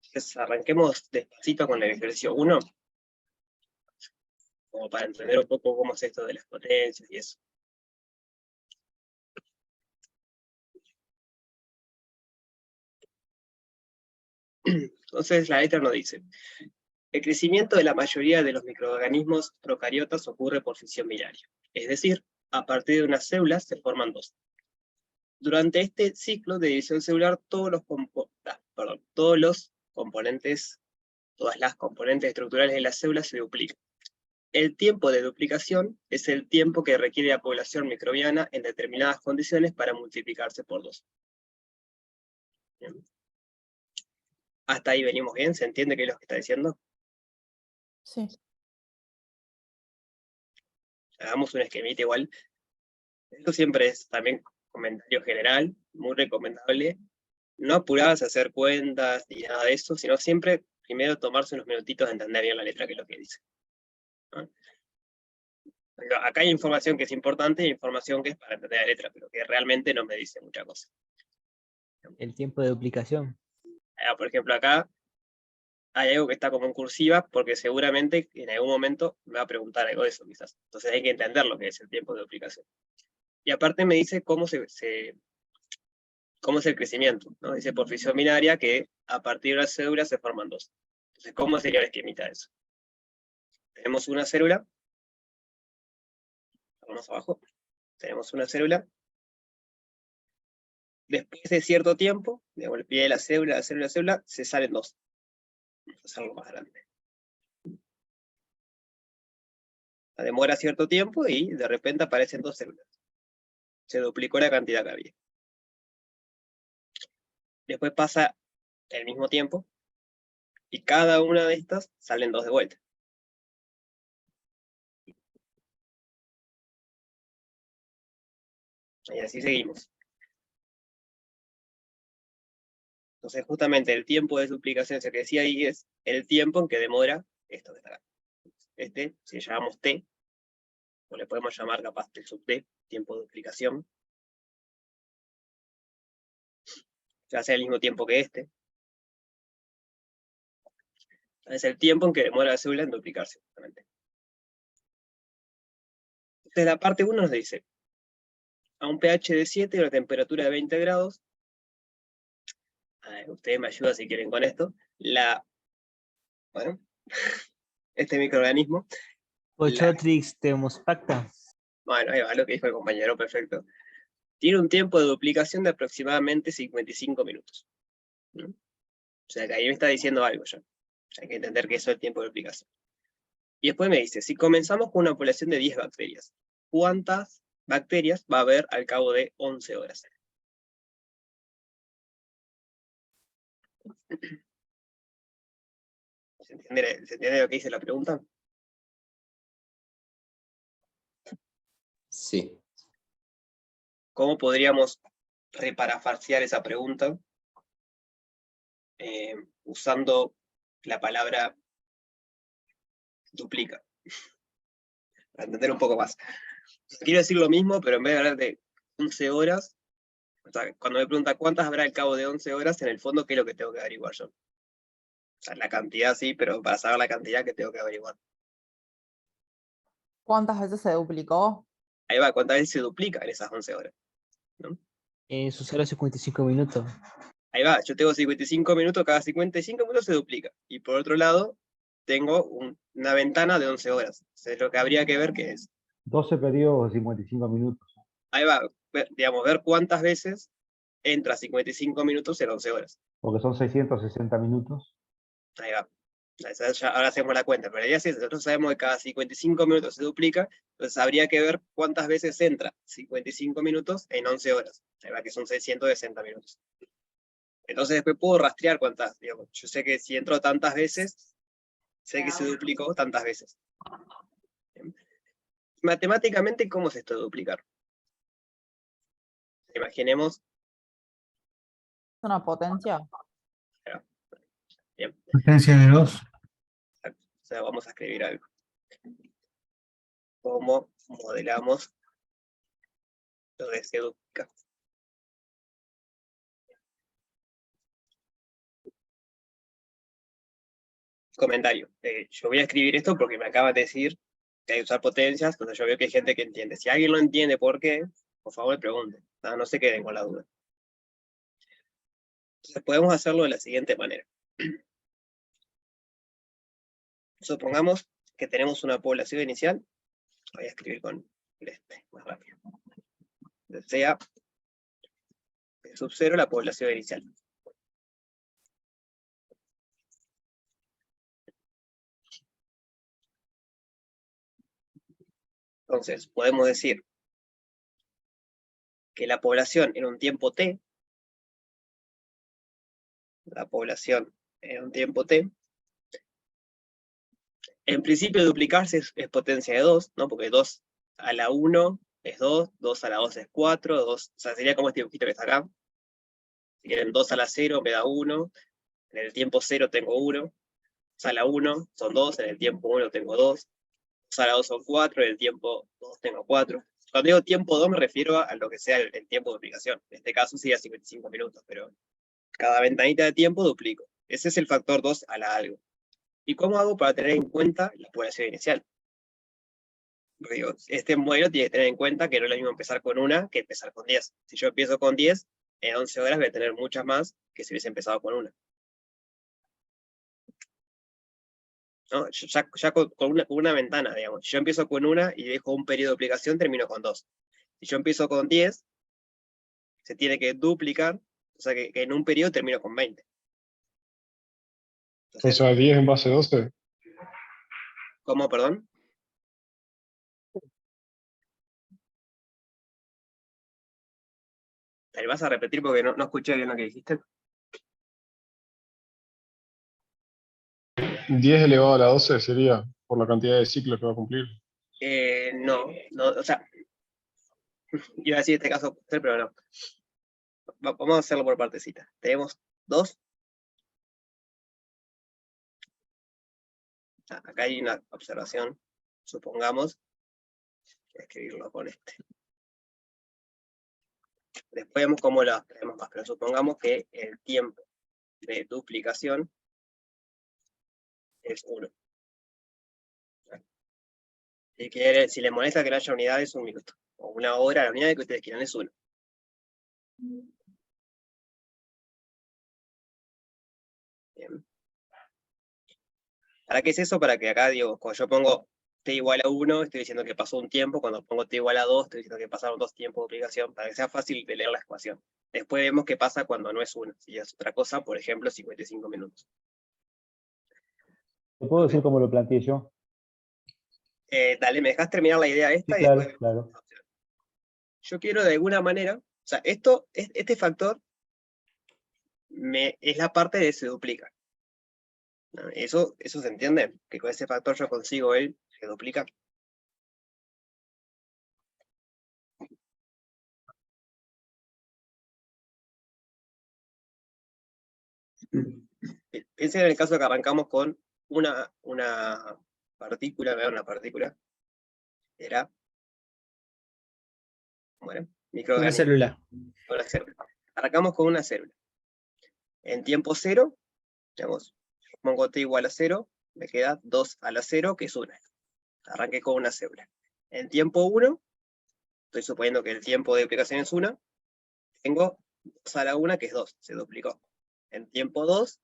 Entonces arranquemos despacito con el ejercicio 1, como para entender un poco cómo es esto de las potencias y eso. Entonces la letra nos dice: el crecimiento de la mayoría de los microorganismos procariotas ocurre por fisión binaria, es decir, a partir de unas células se forman dos. Durante este ciclo de división celular, todas las componentes estructurales de la célula se duplican. El tiempo de duplicación es el tiempo que requiere la población microbiana en determinadas condiciones para multiplicarse por 2. Bien. ¿Hasta ahí venimos bien? ¿Se entiende qué es lo que está diciendo? Sí. Hagamos un esquemita igual. Esto siempre es también comentario general, muy recomendable. No apurarse a hacer cuentas ni nada de eso, sino siempre primero tomarse unos minutitos de entender bien la letra, que es lo que dice. ¿No? Acá hay información que es importante y información que es para entender la letra, pero que realmente no me dice mucha cosa. El tiempo de duplicación. Por ejemplo, acá hay algo que está como en cursiva, porque seguramente en algún momento me va a preguntar algo de eso, quizás. Entonces hay que entender lo que es el tiempo de duplicación. Y aparte me dice cómo es el crecimiento, ¿no? Dice por fisión binaria que a partir de las células se forman dos. Entonces, ¿cómo sería el esquemita de eso? Tenemos una célula, vamos abajo, tenemos una célula. Después de cierto tiempo, digamos, el pie de la célula, se salen dos. Vamos a hacerlo más grande. Demora cierto tiempo y de repente aparecen dos células. Se duplicó la cantidad que había. Después pasa el mismo tiempo y cada una de estas salen dos de vuelta. Y así seguimos. Entonces, justamente el tiempo de duplicación, que decía ahí, es el tiempo en que demora esto que está acá. Si le llamamos t, o le podemos llamar capaz t sub t, tiempo de duplicación, ya sea el mismo tiempo que este. Es el tiempo en que demora la célula en duplicarse, justamente. Entonces, la parte 1 nos dice: a un pH de 7 y una temperatura de 20 grados, ustedes me ayudan si quieren con esto, este microorganismo, Ochotrix temospacta. bueno, ahí va lo que dijo el compañero, perfecto, tiene un tiempo de duplicación de aproximadamente 55 minutos. ¿No? O sea que ahí me está diciendo algo ya. Hay que entender que eso es el tiempo de duplicación. Y después me dice, si comenzamos con una población de 10 bacterias, ¿cuántas bacterias va a haber al cabo de 11 horas? ¿Se entiende lo que dice la pregunta? Sí. ¿Cómo podríamos reparafasear esa pregunta? Usando la palabra duplica. Para entender un poco más. Quiero decir lo mismo, pero en vez de hablar de 11 horas, o sea, cuando me pregunta cuántas habrá al cabo de 11 horas, en el fondo, ¿qué es lo que tengo que averiguar yo? O sea, la cantidad sí, pero para saber la cantidad que tengo que averiguar. ¿Cuántas veces se duplicó? Ahí va, ¿cuántas veces se duplica en esas 11 horas? ¿No? En sus horas 55 minutos. Ahí va, yo tengo 55 minutos, cada 55 minutos se duplica. Y por otro lado, tengo una ventana de 11 horas. Entonces, lo que habría que ver que es... 12 periodos de 55 minutos. Ahí va, ver cuántas veces entra 55 minutos en 11 horas. Porque son 660 minutos. Ahí va. Ahora hacemos la cuenta, pero la idea es que nosotros sabemos que cada 55 minutos se duplica, entonces habría que ver cuántas veces entra 55 minutos en 11 horas. Ahí va, que son 660 minutos. Entonces después puedo rastrear cuántas, digamos. Yo sé que si entró tantas veces, sé que se duplicó tantas veces. ¿Bien? Matemáticamente, ¿cómo es esto de duplicar? Imaginemos... ¿Una potencia? Bien. Potencia de 2. O sea, vamos a escribir algo. ¿Cómo modelamos lo de se duplica? comentario. Yo voy a escribir esto porque me acaba de decir que hay que usar potencias, entonces yo veo que hay gente que entiende. Si alguien no entiende por qué, por favor me pregunten. No se queden con la duda. Entonces podemos hacerlo de la siguiente manera. Supongamos que tenemos una población inicial. Voy a escribir con este, más rápido. Sea sub 0 la población inicial. Entonces, podemos decir que la población en un tiempo t, en principio duplicarse es potencia de 2, ¿no? Porque 2 a la 1 es 2, 2 a la 2 es 4, 2, o sea, sería como este dibujito que está acá. Si quieren, 2 a la 0 me da 1, en el tiempo 0 tengo 1, 2 a la 1 son 2, en el tiempo 1 tengo 2, 2 a la 2 son 4, en el tiempo 2 tengo 4. Cuando digo tiempo 2 me refiero a lo que sea el tiempo de duplicación. En este caso sería 55 minutos, pero cada ventanita de tiempo duplico. Ese es el factor 2 a la algo. ¿Y cómo hago para tener en cuenta la población inicial? Porque digo, este modelo tiene que tener en cuenta que no es lo mismo empezar con 1 que empezar con 10. Si yo empiezo con 10, en 11 horas voy a tener muchas más que si hubiese empezado con 1. ¿No? Ya con una ventana, digamos. Si yo empiezo con 1 y dejo un periodo de duplicación, termino con 2. Si yo empiezo con 10, se tiene que duplicar, o sea que en un periodo termino con 20. Entonces, O sea, 10 en base 12. ¿cómo, perdón? ¿Te vas a repetir porque no escuché bien lo que dijiste? 10 elevado a la 12 sería por la cantidad de ciclos que va a cumplir. No, o sea, iba a decir este caso, pero no. Vamos a hacerlo por partecitas. Tenemos 2. Acá hay una observación. Supongamos, voy a escribirlo con este. Después vemos cómo lo tenemos más, pero supongamos que el tiempo de duplicación es 1. Si les molesta que no haya unidades, 1 minuto. O 1 hora, la unidad que ustedes quieran es 1. Bien. ¿Para qué es eso? Para que acá, digo, cuando yo pongo t igual a 1, estoy diciendo que pasó un tiempo. Cuando pongo t igual a 2, estoy diciendo que pasaron 2 tiempos de duplicación, para que sea fácil de leer la ecuación. Después vemos qué pasa cuando no es 1. Si es otra cosa, por ejemplo, 55 minutos. ¿Te puedo decir cómo lo planteé yo? Dale, ¿me dejas terminar la idea esta? Sí, Y claro, después... claro. Yo quiero de alguna manera, o sea, este factor es la parte de se duplica. ¿No? Eso se entiende, que con ese factor yo consigo el se duplica. Piensen en el caso que arrancamos con una partícula, era, bueno, microorganismo. Una célula. Una célula. Arrancamos con una célula. En tiempo 0, digamos, pongo t igual a 0, me queda 2 a la 0, que es 1. Arranqué con una célula. En tiempo 1, estoy suponiendo que el tiempo de duplicación es 1, tengo 2 a la 1, que es 2, se duplicó. En tiempo 2,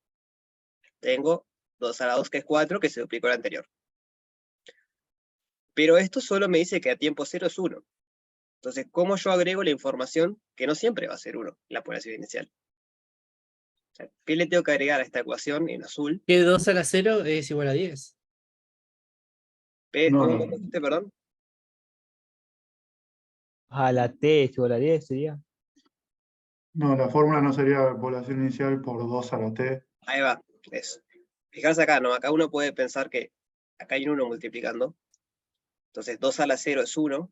tengo 2 a la 2, que es 4, que se duplicó el anterior. Pero esto solo me dice que a tiempo 0 es 1. Entonces, ¿cómo yo agrego la información que no siempre va a ser 1, la población inicial? O sea, ¿qué le tengo que agregar a esta ecuación en azul? Que 2 a la 0 es igual a 10. ¿Cómo No. pusiste, perdón? A la T es igual a 10 sería. No, la fórmula no sería población inicial por 2 a la t. Ahí va, eso. Fijarse acá, ¿no? Acá uno puede pensar que acá hay un 1 multiplicando. Entonces 2 a la 0 es 1,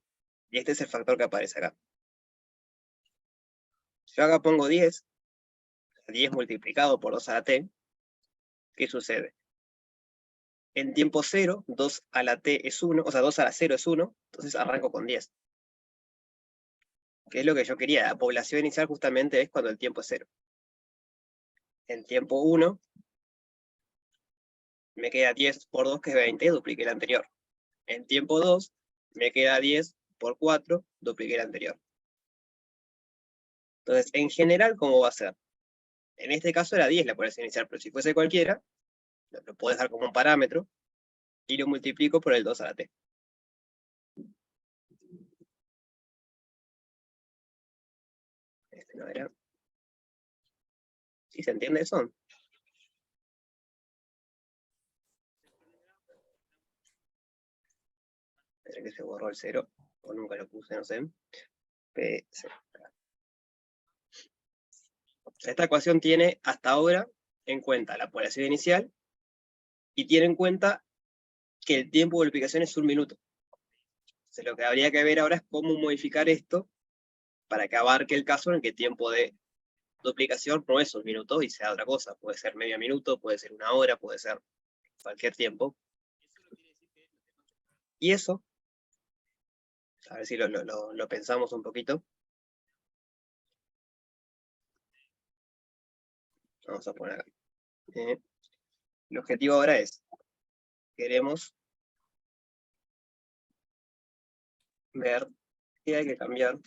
y este es el factor que aparece acá. Si yo acá pongo 10, 10 multiplicado por 2 a la t, ¿qué sucede? En tiempo 0, 2 a la t es 1, o sea, 2 a la 0 es 1, entonces arranco con 10. Que es lo que yo quería. La población inicial justamente es cuando el tiempo es 0. En tiempo 1, me queda 10 por 2, que es 20, dupliqué el anterior. En tiempo 2, me queda 10 por 4, dupliqué el anterior. Entonces, en general, ¿cómo va a ser? En este caso era 10 la población inicial, pero si fuese cualquiera, lo puedo dejar como un parámetro, y lo multiplico por el 2 a la t. Este no era. ¿Sí se entiende eso? Espera que se borró el 0, o nunca lo puse, no sé. Esta ecuación tiene hasta ahora en cuenta la población inicial y tiene en cuenta que el tiempo de duplicación es 1 minuto. Entonces, lo que habría que ver ahora es cómo modificar esto para que abarque el caso en el que el tiempo de duplicación no es 1 minuto y sea otra cosa. Puede ser medio minuto, puede ser 1 hora, puede ser cualquier tiempo. Y eso, a ver si lo pensamos un poquito. Vamos a poner acá. El objetivo ahora es, queremos ver qué hay que cambiar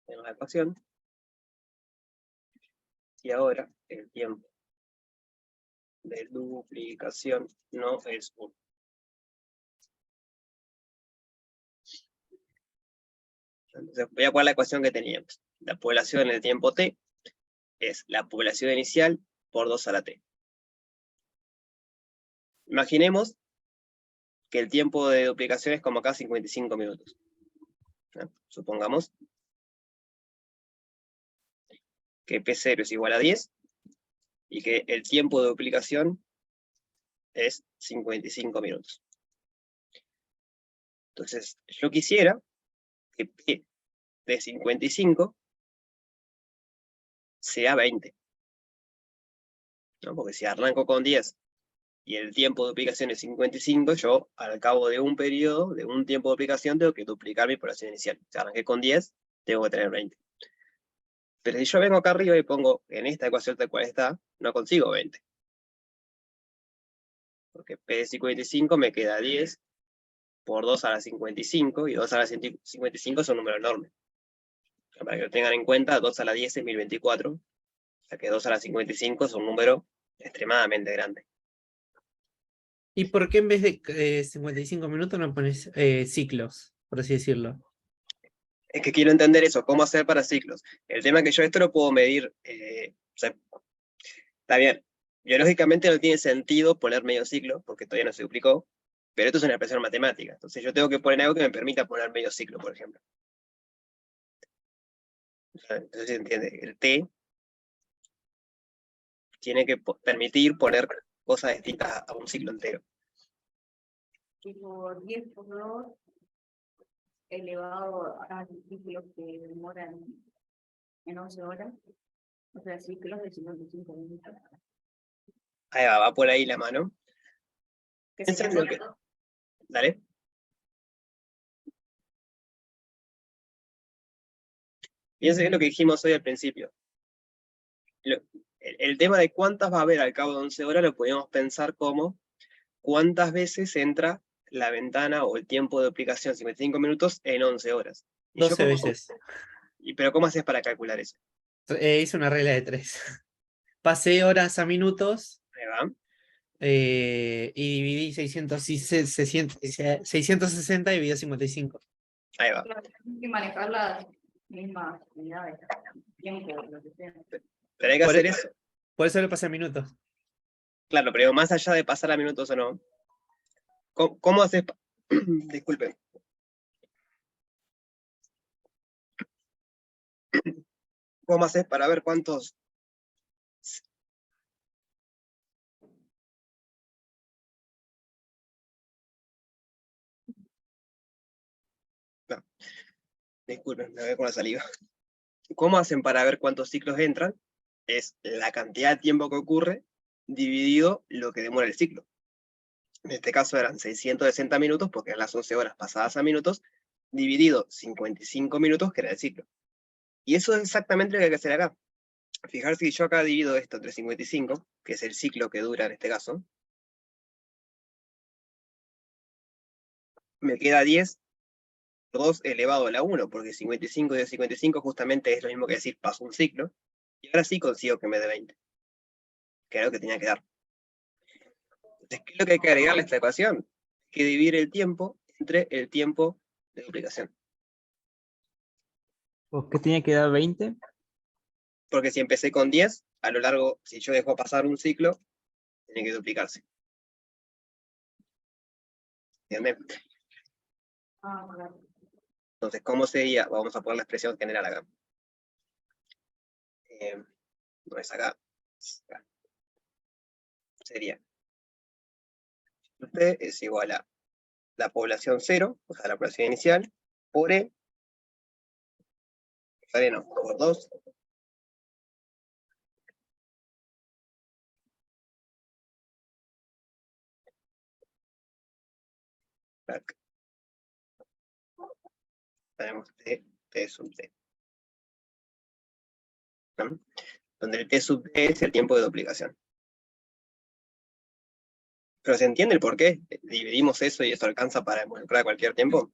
en la ecuación. Y ahora el tiempo de duplicación no es 1. Entonces voy a poner la ecuación que teníamos. La población en el tiempo t es la población inicial por 2 a la t. Imaginemos que el tiempo de duplicación es como acá 55 minutos. Supongamos que P0 es igual a 10 y que el tiempo de duplicación es 55 minutos. Entonces, yo quisiera que P de 55 sea 20. ¿No? Porque si arranco con 10 y el tiempo de duplicación es 55, yo al cabo de un periodo, de un tiempo de duplicación, tengo que duplicar mi población inicial. Si arranqué con 10, tengo que tener 20. Pero si yo vengo acá arriba y pongo en esta ecuación tal cual está, no consigo 20. Porque P de 55 me queda 10 por 2 a la 55, y 2 a la 55 es un número enorme. Para que lo tengan en cuenta, 2 a la 10 es 1024, o sea que 2 a la 55 es un número extremadamente grande. ¿Y por qué en vez de 55 minutos no pones ciclos, por así decirlo? Es que quiero entender eso, cómo hacer para ciclos. El tema es que yo esto lo puedo medir, o sea, está bien, biológicamente no tiene sentido poner medio ciclo, porque todavía no se duplicó, pero esto es una expresión matemática, entonces yo tengo que poner algo que me permita poner medio ciclo, por ejemplo. O sea, entonces se entiende, el t tiene que permitir poner cosas distintas a un ciclo entero. Tipo 10 por 2 elevado a ciclos que demoran en 11 horas, o sea, ciclos de 55 minutos. Ahí va por ahí la mano. Que Piensa en sería lo que- corto. Dale. Piensa en lo que dijimos hoy al principio. El tema de cuántas va a haber al cabo de 11 horas lo podemos pensar como cuántas veces entra la ventana o el tiempo de aplicación 55 minutos en 11 horas. Y 12 cómo- veces. pero ¿cómo haces para calcular eso? Hice una regla de 3. Pasé horas a minutos Ahí va. y dividí 660 dividido 55. Ahí va. Claro, tienes que manejar las mismas unidades, tiempo, lo que sea. Pero hay que Por hacer e- eso. Por eso lo pasé a minutos. Claro, pero más allá de pasar a minutos o no, ¿cómo haces? Disculpen. ¿Cómo haces para ver cuántos? No, disculpen, me voy con la saliva. ¿Cómo hacen para ver cuántos ciclos entran? Es la cantidad de tiempo que ocurre dividido lo que demora el ciclo. En este caso eran 660 minutos, porque eran las 11 horas pasadas a minutos, dividido 55 minutos, que era el ciclo. Y eso es exactamente lo que hay que hacer acá. Fijarse si yo acá divido esto entre 55, que es el ciclo que dura en este caso, me queda 10 por 2 elevado a la 1, porque 55 de 55 justamente es lo mismo que decir paso un ciclo, y ahora sí consigo que me dé 20, que era lo que tenía que dar. Entonces, ¿qué es lo que hay que agregarle a esta ecuación? Hay que dividir el tiempo entre el tiempo de duplicación. ¿Por qué tiene que dar 20? Porque si empecé con 10, a lo largo, si yo dejo pasar un ciclo, tiene que duplicarse. ¿Entienden? Ah, claro. Entonces, ¿cómo sería? Vamos a poner la expresión general acá. No es acá. Es acá. Sería T es igual a la población 0, o sea, la población inicial, por E, no, por 2, tenemos T sub T. ¿No? Donde el T sub T es el tiempo de duplicación. Pero ¿se entiende el por qué? Dividimos eso y eso alcanza para involucrar a cualquier tiempo.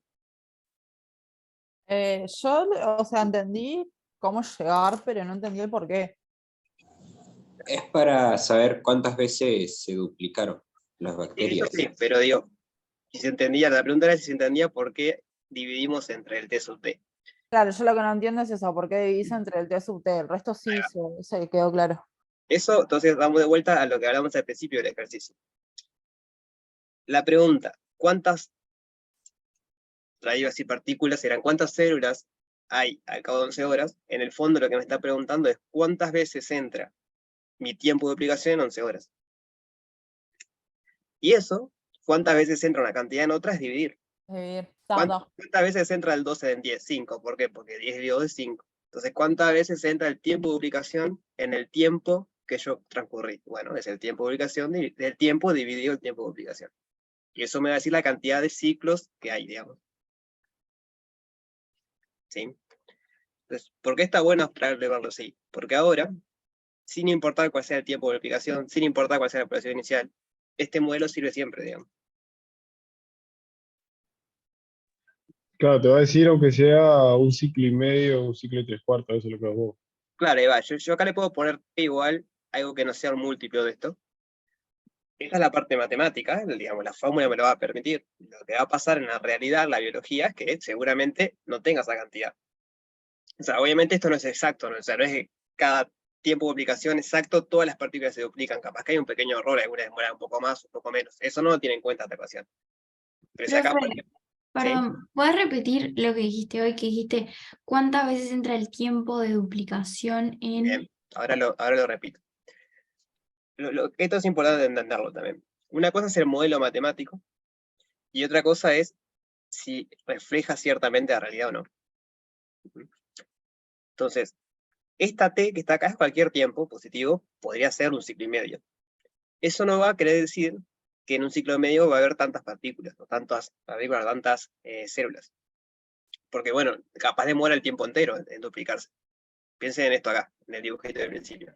Yo, o sea, entendí cómo llegar, pero no entendí el por qué. Es para saber cuántas veces se duplicaron las Eso bacterias. sí, pero digo, si se entendía, la pregunta era si se entendía por qué dividimos entre el T sub T. Claro, yo lo que no entiendo es eso, por qué divise entre el T sub T. El resto sí se quedó claro. Eso, entonces vamos de vuelta a lo que hablamos al principio del ejercicio. La pregunta, ¿cuántas rayos y partículas eran? ¿Cuántas células hay al cabo de 11 horas? En el fondo lo que me está preguntando es ¿cuántas veces entra mi tiempo de duplicación en 11 horas? Y eso, ¿cuántas veces entra una cantidad en otra? Es dividir. ¿Cuántas veces entra el 12 en 10? 5. ¿Por qué? Porque 10 dividido es 5. Entonces, ¿cuántas veces entra el tiempo de duplicación en el tiempo que yo transcurrí? Bueno, es el tiempo de duplicación del tiempo dividido el tiempo de duplicación. Y eso me va a decir la cantidad de ciclos que hay, digamos. ¿Sí? Entonces, ¿por qué está bueno abstraerlo y verlo así? Porque ahora, sin importar cuál sea el tiempo de duplicación, sin importar cuál sea la población inicial, este modelo sirve siempre, digamos. Claro, te va a decir aunque sea un ciclo y medio, un ciclo y 3/4, eso es lo que hago. Claro, ahí va. Yo acá le puedo poner igual algo que no sea un múltiplo de esto. Esta es la parte matemática, digamos, la fórmula me lo va a permitir. Lo que va a pasar en la realidad, la biología, es que seguramente no tenga esa cantidad. O sea, obviamente esto no es exacto, ¿no? O sea, no es que cada tiempo de duplicación exacto todas las partículas se duplican. Capaz que hay un pequeño error, algunas demoran un poco más, un poco menos. Eso no lo tiene en cuenta esta ecuación. Pero si acá, por Profe, ejemplo, perdón, ¿puedes repetir lo que dijiste hoy? Que dijiste cuántas veces entra el tiempo de duplicación en... bien, ahora lo repito. Esto es importante entenderlo también. Una cosa es el modelo matemático y otra cosa es si refleja ciertamente la realidad o no. Entonces, esta T que está acá es cualquier tiempo positivo, podría ser un ciclo y medio. Eso no va a querer decir que en un ciclo y medio va a haber tantas partículas, o tantas partículas, tantas células. Porque, bueno, capaz demora el tiempo entero en duplicarse. Piensen en esto acá, en el dibujito del principio.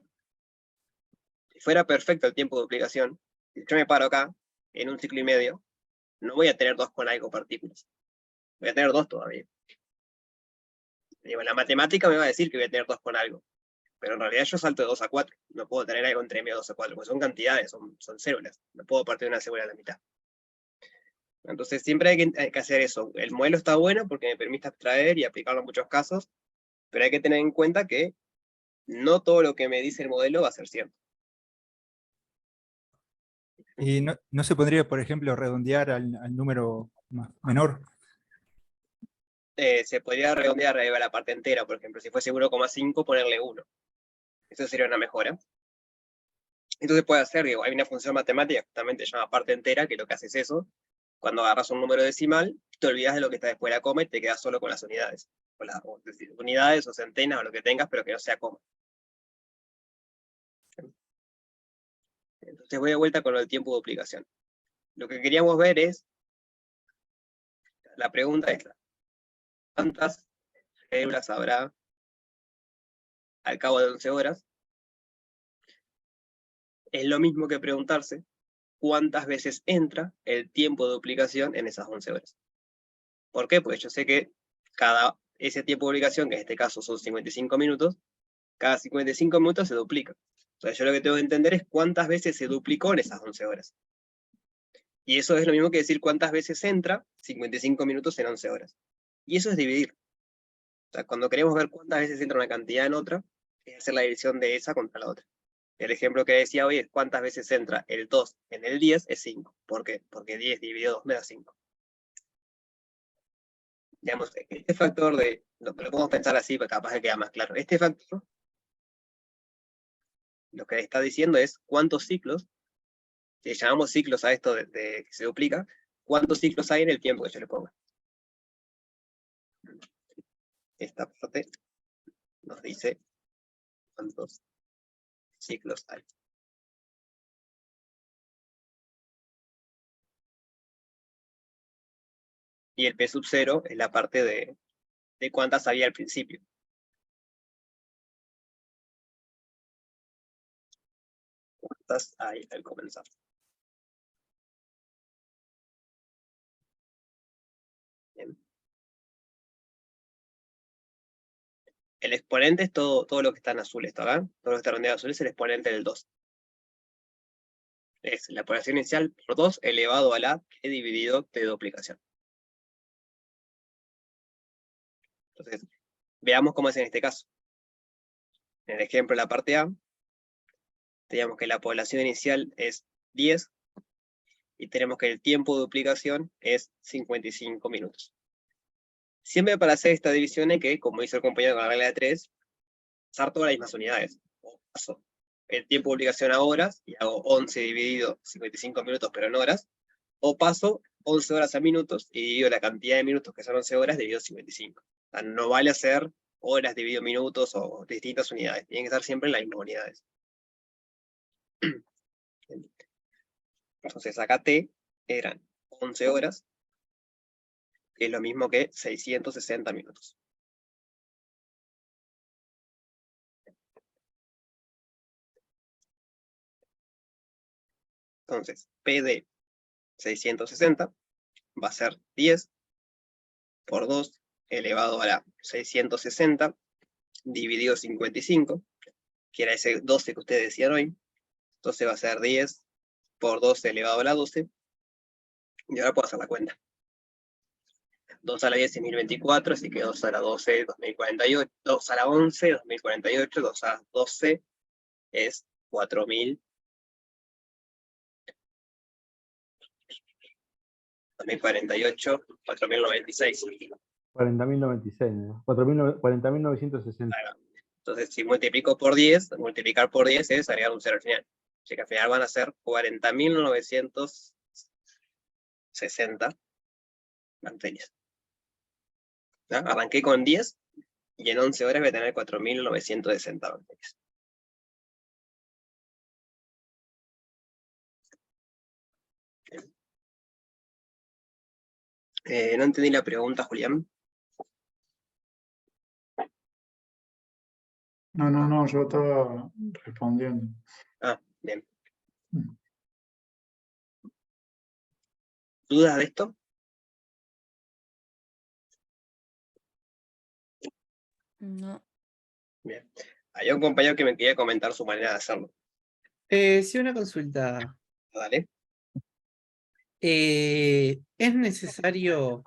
Si fuera perfecto el tiempo de duplicación, si yo me paro acá, en un ciclo y medio, no voy a tener 2 con algo partículas. Voy a tener 2 todavía. Digo, la matemática me va a decir que voy a tener 2 con algo. Pero en realidad yo salto de 2 a 4. No puedo tener algo entre medio de 2 a 4, porque son cantidades, son células. No puedo partir una célula a la mitad. Entonces siempre hay que hacer eso. El modelo está bueno porque me permite abstraer y aplicarlo en muchos casos, pero hay que tener en cuenta que no todo lo que me dice el modelo va a ser cierto. Y no se podría, por ejemplo, redondear al número menor. Se podría redondear arriba a la parte entera, por ejemplo, si fuese 1,5 ponerle 1. Eso sería una mejora. Entonces puede hacer, digo, hay una función matemática justamente llamada parte entera, que lo que hace es eso. Cuando agarras un número decimal, te olvidas de lo que está después de la coma y te quedas solo con las unidades. Es decir, unidades o centenas o lo que tengas, pero que no sea coma. Entonces voy de vuelta con lo del tiempo de duplicación. Lo que queríamos ver es, la pregunta es, ¿cuántas células habrá al cabo de 11 horas? es lo mismo que preguntarse cuántas veces entra el tiempo de duplicación en esas 11 horas. ¿Por qué? Porque yo sé que ese tiempo de duplicación, que en este caso son 55 minutos, cada 55 minutos se duplica. Entonces yo lo que tengo que entender es cuántas veces se duplicó en esas 11 horas. Y eso es lo mismo que decir cuántas veces entra 55 minutos en 11 horas. Y eso es dividir. O sea, cuando queremos ver cuántas veces entra una cantidad en otra, es hacer la división de esa contra la otra. El ejemplo que decía hoy es cuántas veces entra el 2 en el 10 es 5. ¿Por qué? Porque 10 dividido 2 me da 5. Digamos, este factor lo podemos pensar así, pero capaz que queda más claro. Este factor, lo que está diciendo es cuántos ciclos, si llamamos ciclos a esto de que se duplica, cuántos ciclos hay en el tiempo que yo le ponga. Esta parte nos dice cuántos ciclos hay. Y el P sub 0 es la parte de cuántas había al principio. Cuántas hay al comenzar. Bien. El exponente es todo lo que está en azul, esto acá. Todo lo que está redondeado azul es el exponente del 2. Es la población inicial por 2 elevado a la que dividido de duplicación. Entonces, veamos cómo es en este caso. En el ejemplo de la parte A, teníamos que la población inicial es 10 y tenemos que el tiempo de duplicación es 55 minutos. Siempre para hacer esta división hay que, como hizo el compañero con la regla de 3, usar todas las mismas unidades. O paso el tiempo de duplicación a horas y hago 11 dividido 55 minutos, pero en horas. O paso 11 horas a minutos y divido la cantidad de minutos que son 11 horas dividido 55. O sea, no vale hacer horas dividido minutos o distintas unidades. Tienen que estar siempre en las mismas unidades. Entonces acá T eran 11 horas, que es lo mismo que 660 minutos. Entonces, P de 660 va a ser 10 por 2 elevado a la 660 dividido 55, que era ese 12 que ustedes decían hoy. Entonces va a ser 10 por 12 elevado a la 12. Y ahora puedo hacer la cuenta. 2 a la 10 es 1024, así que 2 a la 12 2048, 2 a la 11 2048, 2 a la 12 es 4000. 2048, 4096. 40.096, ¿no? 40.960. Entonces, si multiplico por 10, multiplicar por 10 es agregar un 0 al final. Así que al final van a ser 40.960 bacterias. ¿No? Arranqué con 10 y en 11 horas voy a tener 4.960 bacterias. No entendí la pregunta, Julián. No, yo estaba respondiendo. Ah, bien. ¿Dudas de esto? No. Bien. Hay un compañero que me quería comentar su manera de hacerlo. Sí, una consulta. Dale. ¿Es necesario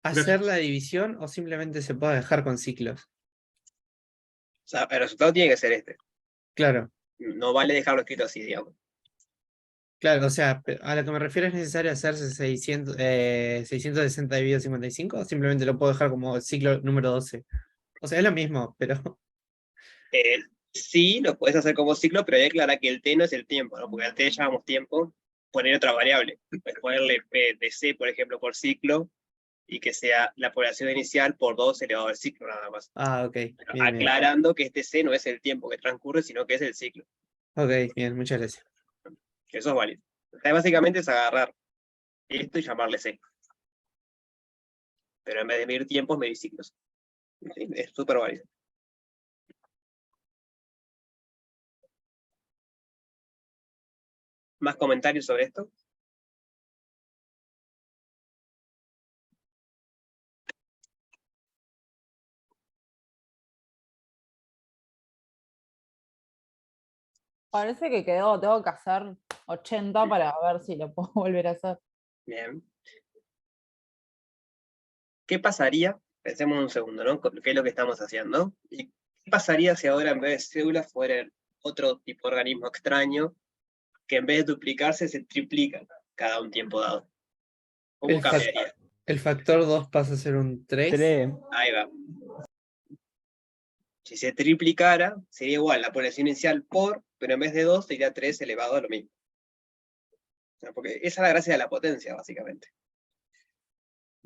hacer la división o simplemente se puede dejar con ciclos? O sea, el resultado tiene que ser este. Claro, No vale dejarlo escrito así, digamos. claro, o sea, a lo que me refiero es necesario hacerse 660 dividido 55 o simplemente lo puedo dejar como ciclo número 12. O sea, es lo mismo, pero Sí, lo puedes hacer como ciclo, pero hay que aclarar que el t no es el tiempo, ¿no? Porque al t llamamos tiempo, poner otra variable. Puedes ponerle p de c, por ejemplo, por ciclo, y que sea la población inicial por 2 elevado al ciclo, nada más. ok, Pero bien, bien. aclarando que este c no es el tiempo que transcurre, sino que es el ciclo. Ok, bien, muchas gracias. Eso es válido. O sea, básicamente es agarrar esto y llamarle c. Pero en vez de medir tiempos, medir ciclos. ¿Sí? Es súper válido. ¿Más comentarios sobre esto? Parece que quedó, tengo que hacer 80 para ver si lo puedo volver a hacer. Bien. ¿Qué pasaría? Pensemos un segundo, ¿no? ¿Qué es lo que estamos haciendo? ¿Y qué pasaría si ahora en vez de células fuera otro tipo de organismo extraño que en vez de duplicarse se triplican cada un tiempo dado? ¿Cómo cambiaría? El factor 2 pasa a ser un 3. 3. Ahí va. Si se triplicara, sería igual la población inicial por, pero en vez de 2 sería 3 elevado a lo mismo. O sea, porque esa es la gracia de la potencia, básicamente.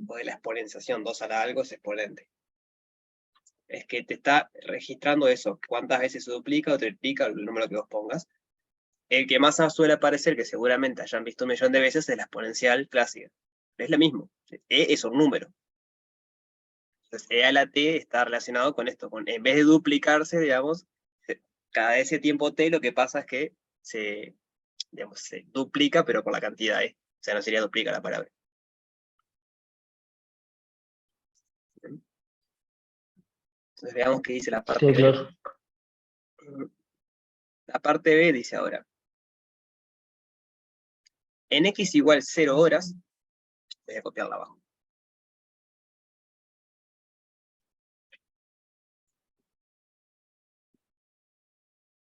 O de la exponenciación, 2 a la algo es exponente. Es que te está registrando eso, cuántas veces se duplica o triplica, el número que vos pongas. El que más suele aparecer, que seguramente hayan visto un millón de veces, es la exponencial clásica. Es lo mismo, E es un número. Entonces, E a la T está relacionado con esto, en vez de duplicarse, digamos, cada ese tiempo T lo que pasa es que se duplica, pero por la cantidad E. O sea, no sería duplica la palabra. Entonces veamos qué dice la parte Sí, B. claro. La parte B dice ahora. En X igual 0 horas, voy a copiarla abajo.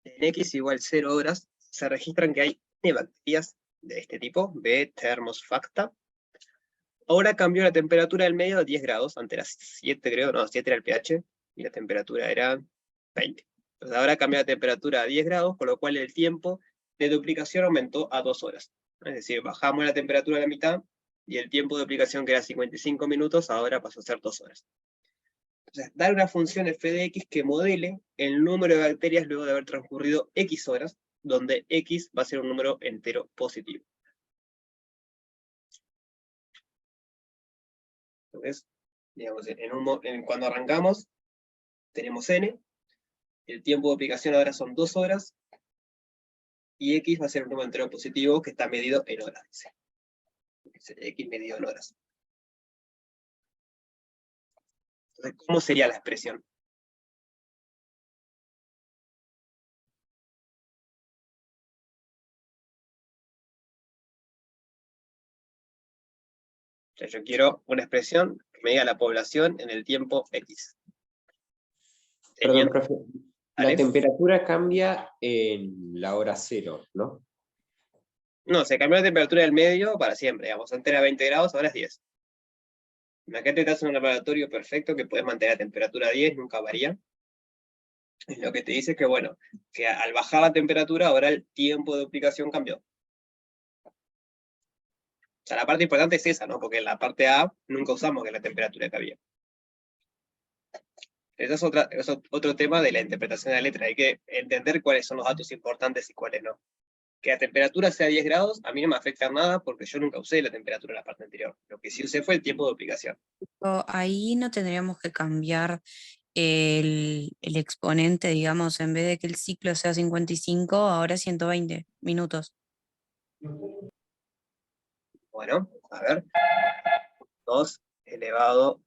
En X igual 0 horas, se registran que hay bacterias de este tipo, B thermosfacta. Ahora cambió la temperatura del medio a 10 grados, antes era 7 creo, no, 7 era el pH, y la temperatura era 20. Entonces ahora cambió la temperatura a 10 grados, con lo cual el tiempo de duplicación aumentó a 2 horas. Es decir, bajamos la temperatura a la mitad, y el tiempo de duplicación, que era 55 minutos, ahora pasó a ser 2 horas. Entonces, dar una función f de x que modele el número de bacterias luego de haber transcurrido x horas, donde x va a ser un número entero positivo. Entonces, digamos, cuando arrancamos, tenemos n, el tiempo de aplicación ahora son 2 horas, y x va a ser un número entero positivo que está medido en horas, dice. X medido en horas. Entonces, ¿cómo sería la expresión? O sea, yo quiero una expresión que me diga la población en el tiempo X. Perdón, profe. La ¿Vale? temperatura cambia en la hora 0, ¿no? No, se cambió la temperatura del medio para siempre, digamos. Antes era 20 grados, ahora es 10. Imagínate que estás en un laboratorio perfecto que puedes mantener la temperatura a 10, nunca varía. Y lo que te dice es que, bueno, que al bajar la temperatura, ahora el tiempo de duplicación cambió. O sea, la parte importante es esa, ¿no? Porque en la parte A nunca usamos que la temperatura que había. Ese es otro tema de la interpretación de la letra. Hay que entender cuáles son los datos importantes y cuáles no. Que la temperatura sea 10 grados, a mí no me afecta nada porque yo nunca usé la temperatura en la parte anterior. Lo que sí usé fue el tiempo de duplicación. Ahí no tendríamos que cambiar el exponente, digamos, en vez de que el ciclo sea 55, ahora 120 minutos. Bueno, a ver. 2 elevado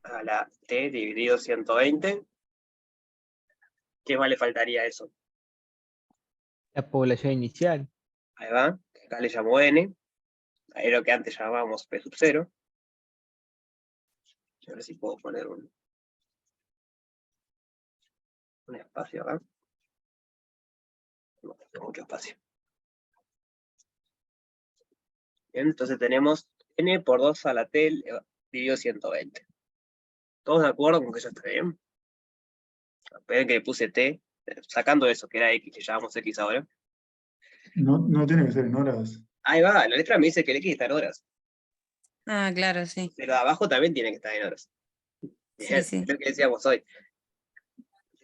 a la t dividido 120. ¿Qué más le faltaría a eso? La población inicial. Ahí va. Acá le llamo n. Ahí es lo que antes llamábamos p sub 0. A ver si puedo poner un espacio acá. No tengo mucho espacio. Bien, entonces tenemos n por 2 a la t dividido 120. ¿Todos de acuerdo con que eso está bien? Esperen que le puse t, sacando eso, que era x, que llamamos x ahora. No tiene que ser en horas. Ahí va, la letra me dice que el x está en horas. Ah, claro, sí. Pero de abajo también tiene que estar en horas. Sí, sí. Es lo que decíamos hoy.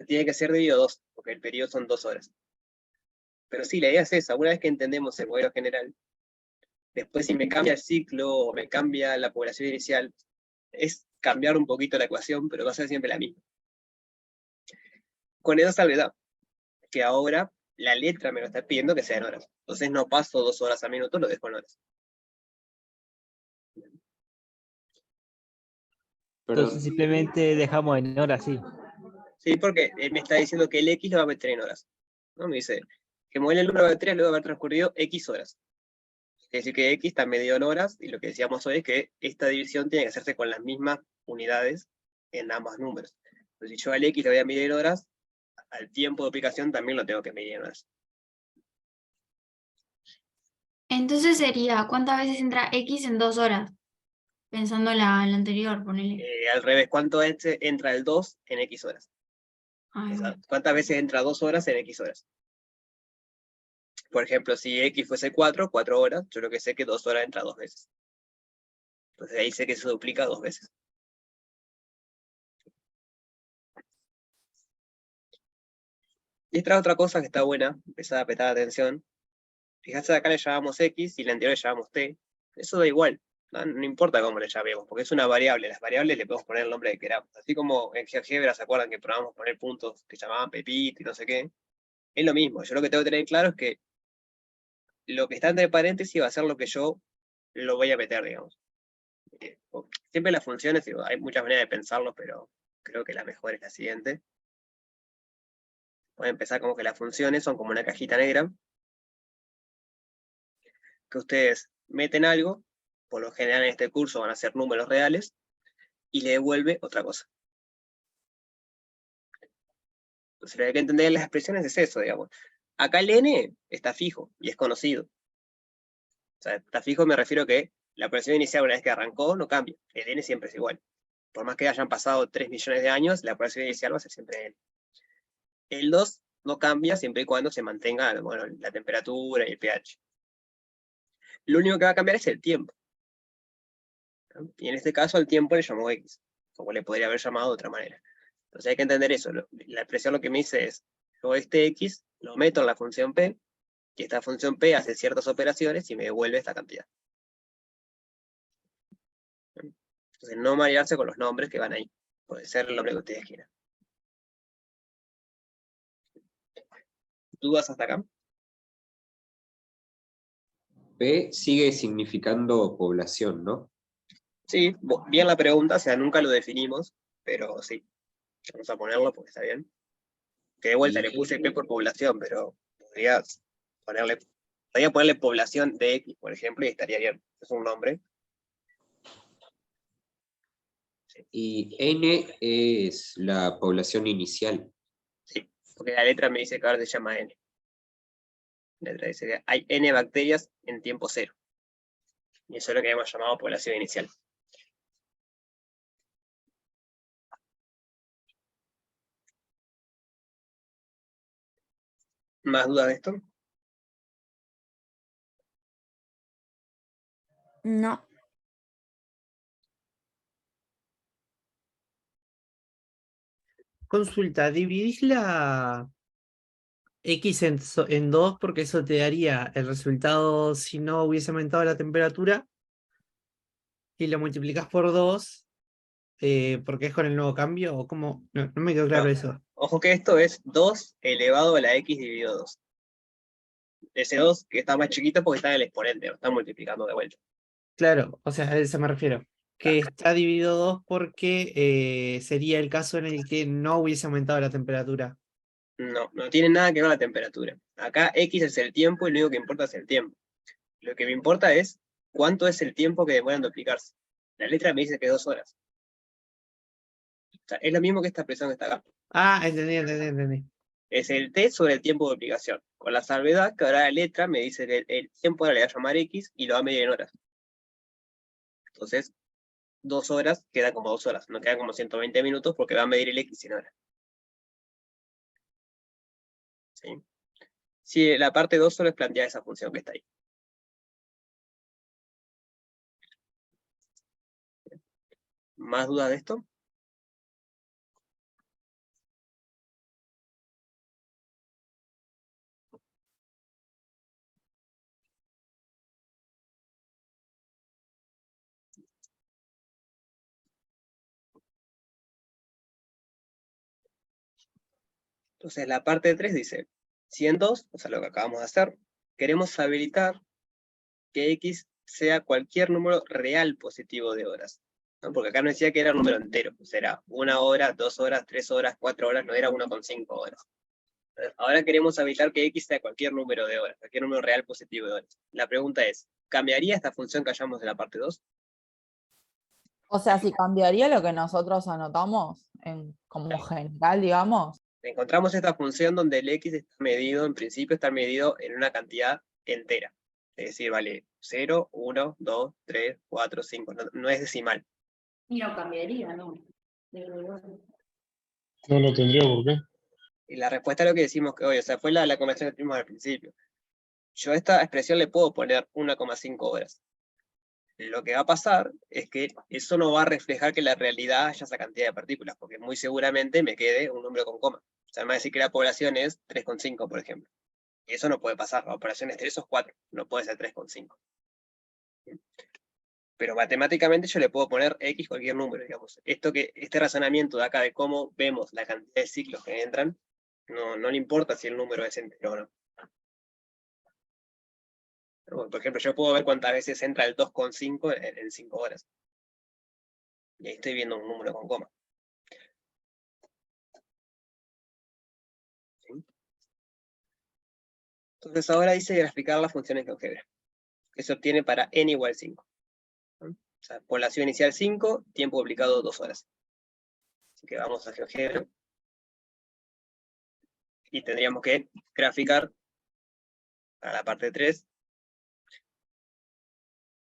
Tiene que ser dividido 2, porque el periodo son 2 horas. Pero sí, la idea es esa. Una vez que entendemos el modelo general, después si me cambia el ciclo o me cambia la población inicial, es cambiar un poquito la ecuación, pero va a ser siempre la misma. Con esa salvedad, que ahora la letra me lo está pidiendo que sea en horas. Entonces no paso 2 horas a minuto, lo dejo en horas. Perdón. Entonces simplemente dejamos en horas, sí. Sí, porque él me está diciendo que el X lo va a meter en horas. ¿No? Me dice que mueve el número de baterías luego de haber transcurrido X horas. Es decir, que X está medido en horas, y lo que decíamos hoy es que esta división tiene que hacerse con las mismas unidades en ambos números. Entonces, si yo al X lo voy a medir en horas, al tiempo de aplicación también lo tengo que medir en horas. Entonces sería, ¿cuántas veces entra X en 2 horas? Pensando en la anterior, ponele. Al revés, ¿cuánto entra el 2 en X horas? Ahí O sea, va. ¿cuántas veces entra 2 horas en X horas? Por ejemplo, si X fuese 4 horas, yo lo que sé que 2 horas entra 2 veces. Entonces ahí sé que se duplica 2 veces. Y esta otra cosa que está buena, empezar a prestar atención. Fíjate, acá le llamamos X y la anterior le llamamos T. Eso da igual, no importa cómo le llamemos, porque es una variable. Las variables le podemos poner el nombre que queramos. Así como en GeoGebra, ¿se acuerdan que probamos poner puntos que llamaban Pepito y no sé qué? Es lo mismo. Yo lo que tengo que tener claro es que lo que está entre paréntesis va a ser lo que yo lo voy a meter, digamos. Siempre las funciones, hay muchas maneras de pensarlo, pero creo que la mejor es la siguiente. Voy a empezar como que las funciones son como una cajita negra, que ustedes meten algo, por lo general en este curso van a ser números reales, y le devuelve otra cosa. Entonces lo que hay que entender en las expresiones es eso, digamos. Acá el n está fijo, y es conocido. O sea, está fijo me refiero a que la operación inicial una vez que arrancó no cambia. El n siempre es igual. Por más que hayan pasado 3 millones de años, la operación inicial va a ser siempre n. El 2 no cambia siempre y cuando se mantenga, bueno, la temperatura y el pH. Lo único que va a cambiar es el tiempo. ¿No? Y en este caso al tiempo le llamó X, como le podría haber llamado de otra manera. Entonces hay que entender eso. La expresión lo que me dice es, yo este X lo meto en la función P, y esta función P hace ciertas operaciones y me devuelve esta cantidad. Entonces no marearse con los nombres que van ahí. Puede ser el nombre que ustedes quieran. ¿Dudas hasta acá? P sigue significando población, ¿no? Sí, bien la pregunta, o sea, nunca lo definimos, pero sí. Vamos a ponerlo porque está bien. Que de vuelta le puse P por población, pero podría ponerle población de X, por ejemplo, y estaría bien. Es un nombre. Sí. Y N es la población inicial. Sí, porque la letra me dice que ahora se llama N. La letra dice que hay N bacterias en tiempo cero. Y eso es lo que hemos llamado población inicial. ¿Más dudas de esto? No. Consulta, dividís la X en 2 porque eso te daría el resultado si no hubiese aumentado la temperatura y lo multiplicás por 2 porque es con el nuevo cambio o cómo, no me quedó claro No. eso. Ojo que esto es 2 elevado a la X dividido 2. Ese 2 que está más chiquito porque está en el exponente, lo está multiplicando de vuelta. Claro, o sea, a eso me refiero. Que está dividido 2 porque sería el caso en el que no hubiese aumentado la temperatura. No, no tiene nada que ver con la temperatura. Acá X es el tiempo y lo único que importa es el tiempo. Lo que me importa es cuánto es el tiempo que demora en duplicarse. La letra me dice que 2 horas. O sea, es lo mismo que esta expresión que está acá. Ah, entendí. Es el t sobre el tiempo de duplicación. Con la salvedad que ahora la letra me dice que el tiempo ahora le va a llamar X y lo va a medir en horas. Entonces, 2 horas queda como 2 horas. No quedan como 120 minutos porque va a medir el X en horas. ¿Sí? Sí, la parte 2 solo es plantear esa función que está ahí. ¿Más dudas de esto? Entonces la parte 3 dice, Si en 2, o sea, lo que acabamos de hacer, queremos habilitar que X sea cualquier número real positivo de horas, ¿no? Porque acá no decía que era un número entero, o sea, era 1 hora, 2 horas, 3 horas, 4 horas, no era 1,5 horas. Entonces, ahora queremos habilitar que X sea cualquier número de horas, cualquier número real positivo de horas. La pregunta es, ¿cambiaría esta función que hallamos de la parte 2? O sea, si cambiaría lo que nosotros anotamos como general, digamos. Encontramos esta función donde el X está medido, en principio está medido en una cantidad entera. Es decir, vale 0, 1, 2, 3, 4, 5, no es decimal. Y no cambiaría, ¿no? No lo tendría por qué. Y la respuesta es lo que decimos que hoy, o sea, fue la conversación que tuvimos al principio. Yo a esta expresión le puedo poner 1,5 horas. Lo que va a pasar es que eso no va a reflejar que en la realidad haya esa cantidad de partículas, porque muy seguramente me quede un número con coma. O sea, me va a decir que la población es 3,5, por ejemplo. Y eso no puede pasar, la población es 3 o 4, no puede ser 3,5. Pero matemáticamente yo le puedo poner X cualquier número, digamos. Este razonamiento de acá de cómo vemos la cantidad de ciclos que entran, no le importa si el número es entero o no. Por ejemplo, yo puedo ver cuántas veces entra el 2,5 en 5 horas. Y ahí estoy viendo un número con coma. ¿Sí? Entonces ahora dice graficar las funciones de GeoGebra, que se obtiene para n igual a 5. ¿No? O sea, población inicial 5, tiempo aplicado 2 horas. Así que vamos a GeoGebra. Y tendríamos que graficar a la parte 3.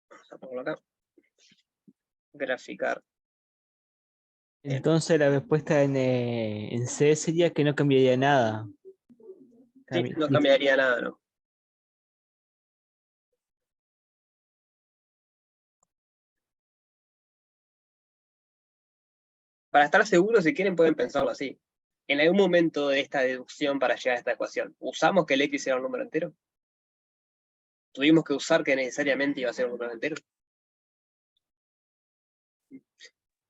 Vamos a ponerlo acá. Graficar. Entonces la respuesta en C sería que no cambiaría nada. Sí, no cambiaría nada, ¿no? Para estar seguros, si quieren, pueden pensarlo así. En algún momento de esta deducción para llegar a esta ecuación, ¿usamos que el X era un número entero? ¿Tuvimos que usar que necesariamente iba a ser un número entero?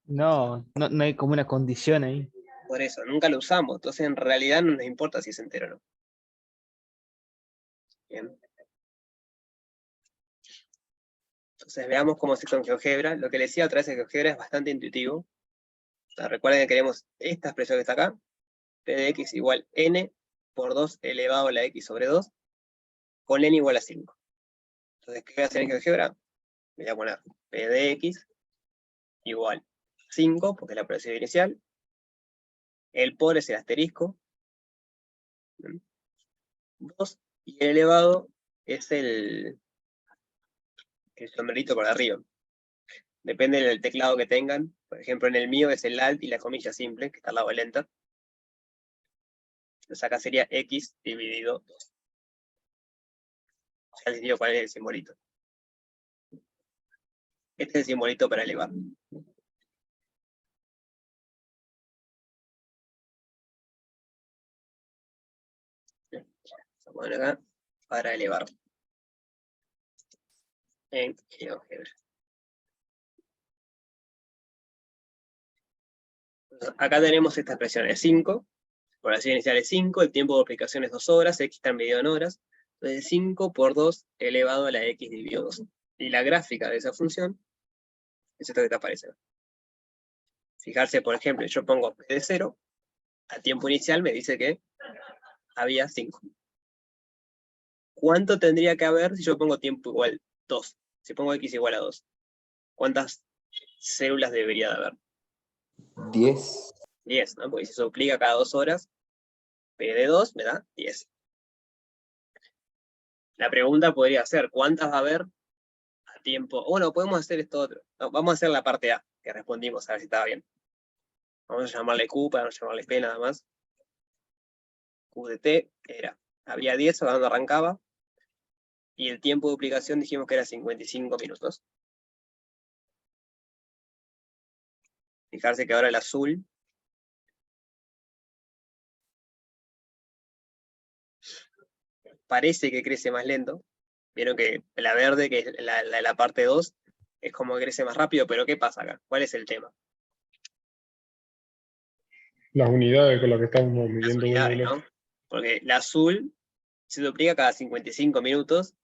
No hay como una condición ahí. Por eso, nunca lo usamos. Entonces, en realidad no nos importa si es entero o no. Bien. Entonces, veamos cómo se hizo en GeoGebra. Lo que les decía otra vez en GeoGebra es bastante intuitivo. O sea, recuerden que queremos esta expresión que está acá. P de x igual n por 2 elevado a la x sobre 2, con n igual a 5. Entonces, ¿qué voy a hacer en GeoGebra? Voy a poner P de x igual 5, porque es la población inicial. El por es el asterisco. 2, y el elevado es el sombrerito por arriba. Depende del teclado que tengan. Por ejemplo, en el mío es el alt y la comilla simple, que está al lado del enter. Entonces acá sería x dividido 2. Ya les digo cuál es el simbolito. Este es el simbolito para elevar. Vamos a poner acá para elevar. En GeoGebra. Acá tenemos esta expresión, es 5, población inicial es 5, el tiempo de aplicación es 2 horas, x está medido en horas, entonces 5 por 2 elevado a la x dividido 2. Y la gráfica de esa función es esto que te aparece. Fijarse, por ejemplo, yo pongo p de 0, a tiempo inicial me dice que había 5. ¿Cuánto tendría que haber si yo pongo tiempo igual 2? Si pongo x igual a 2. ¿Cuántas células debería de haber? 10. 10, ¿no? Porque si se duplica cada 2 horas, P de 2 me da 10. La pregunta podría ser, ¿cuántas va a haber a tiempo? Bueno, podemos hacer esto otro. No, vamos a hacer la parte A, que respondimos, a ver si estaba bien. Vamos a llamarle Q para no llamarle P nada más. Q de T era, había 10 cuando arrancaba, y el tiempo de duplicación dijimos que era 55 minutos. Fijarse que ahora el azul parece que crece más lento. Vieron que la verde, que es la parte 2, es como que crece más rápido, pero ¿qué pasa acá? ¿Cuál es el tema? Las unidades con las que estamos midiendo uno Unidades, y el ¿no? otro. Porque la azul se duplica cada 55 minutos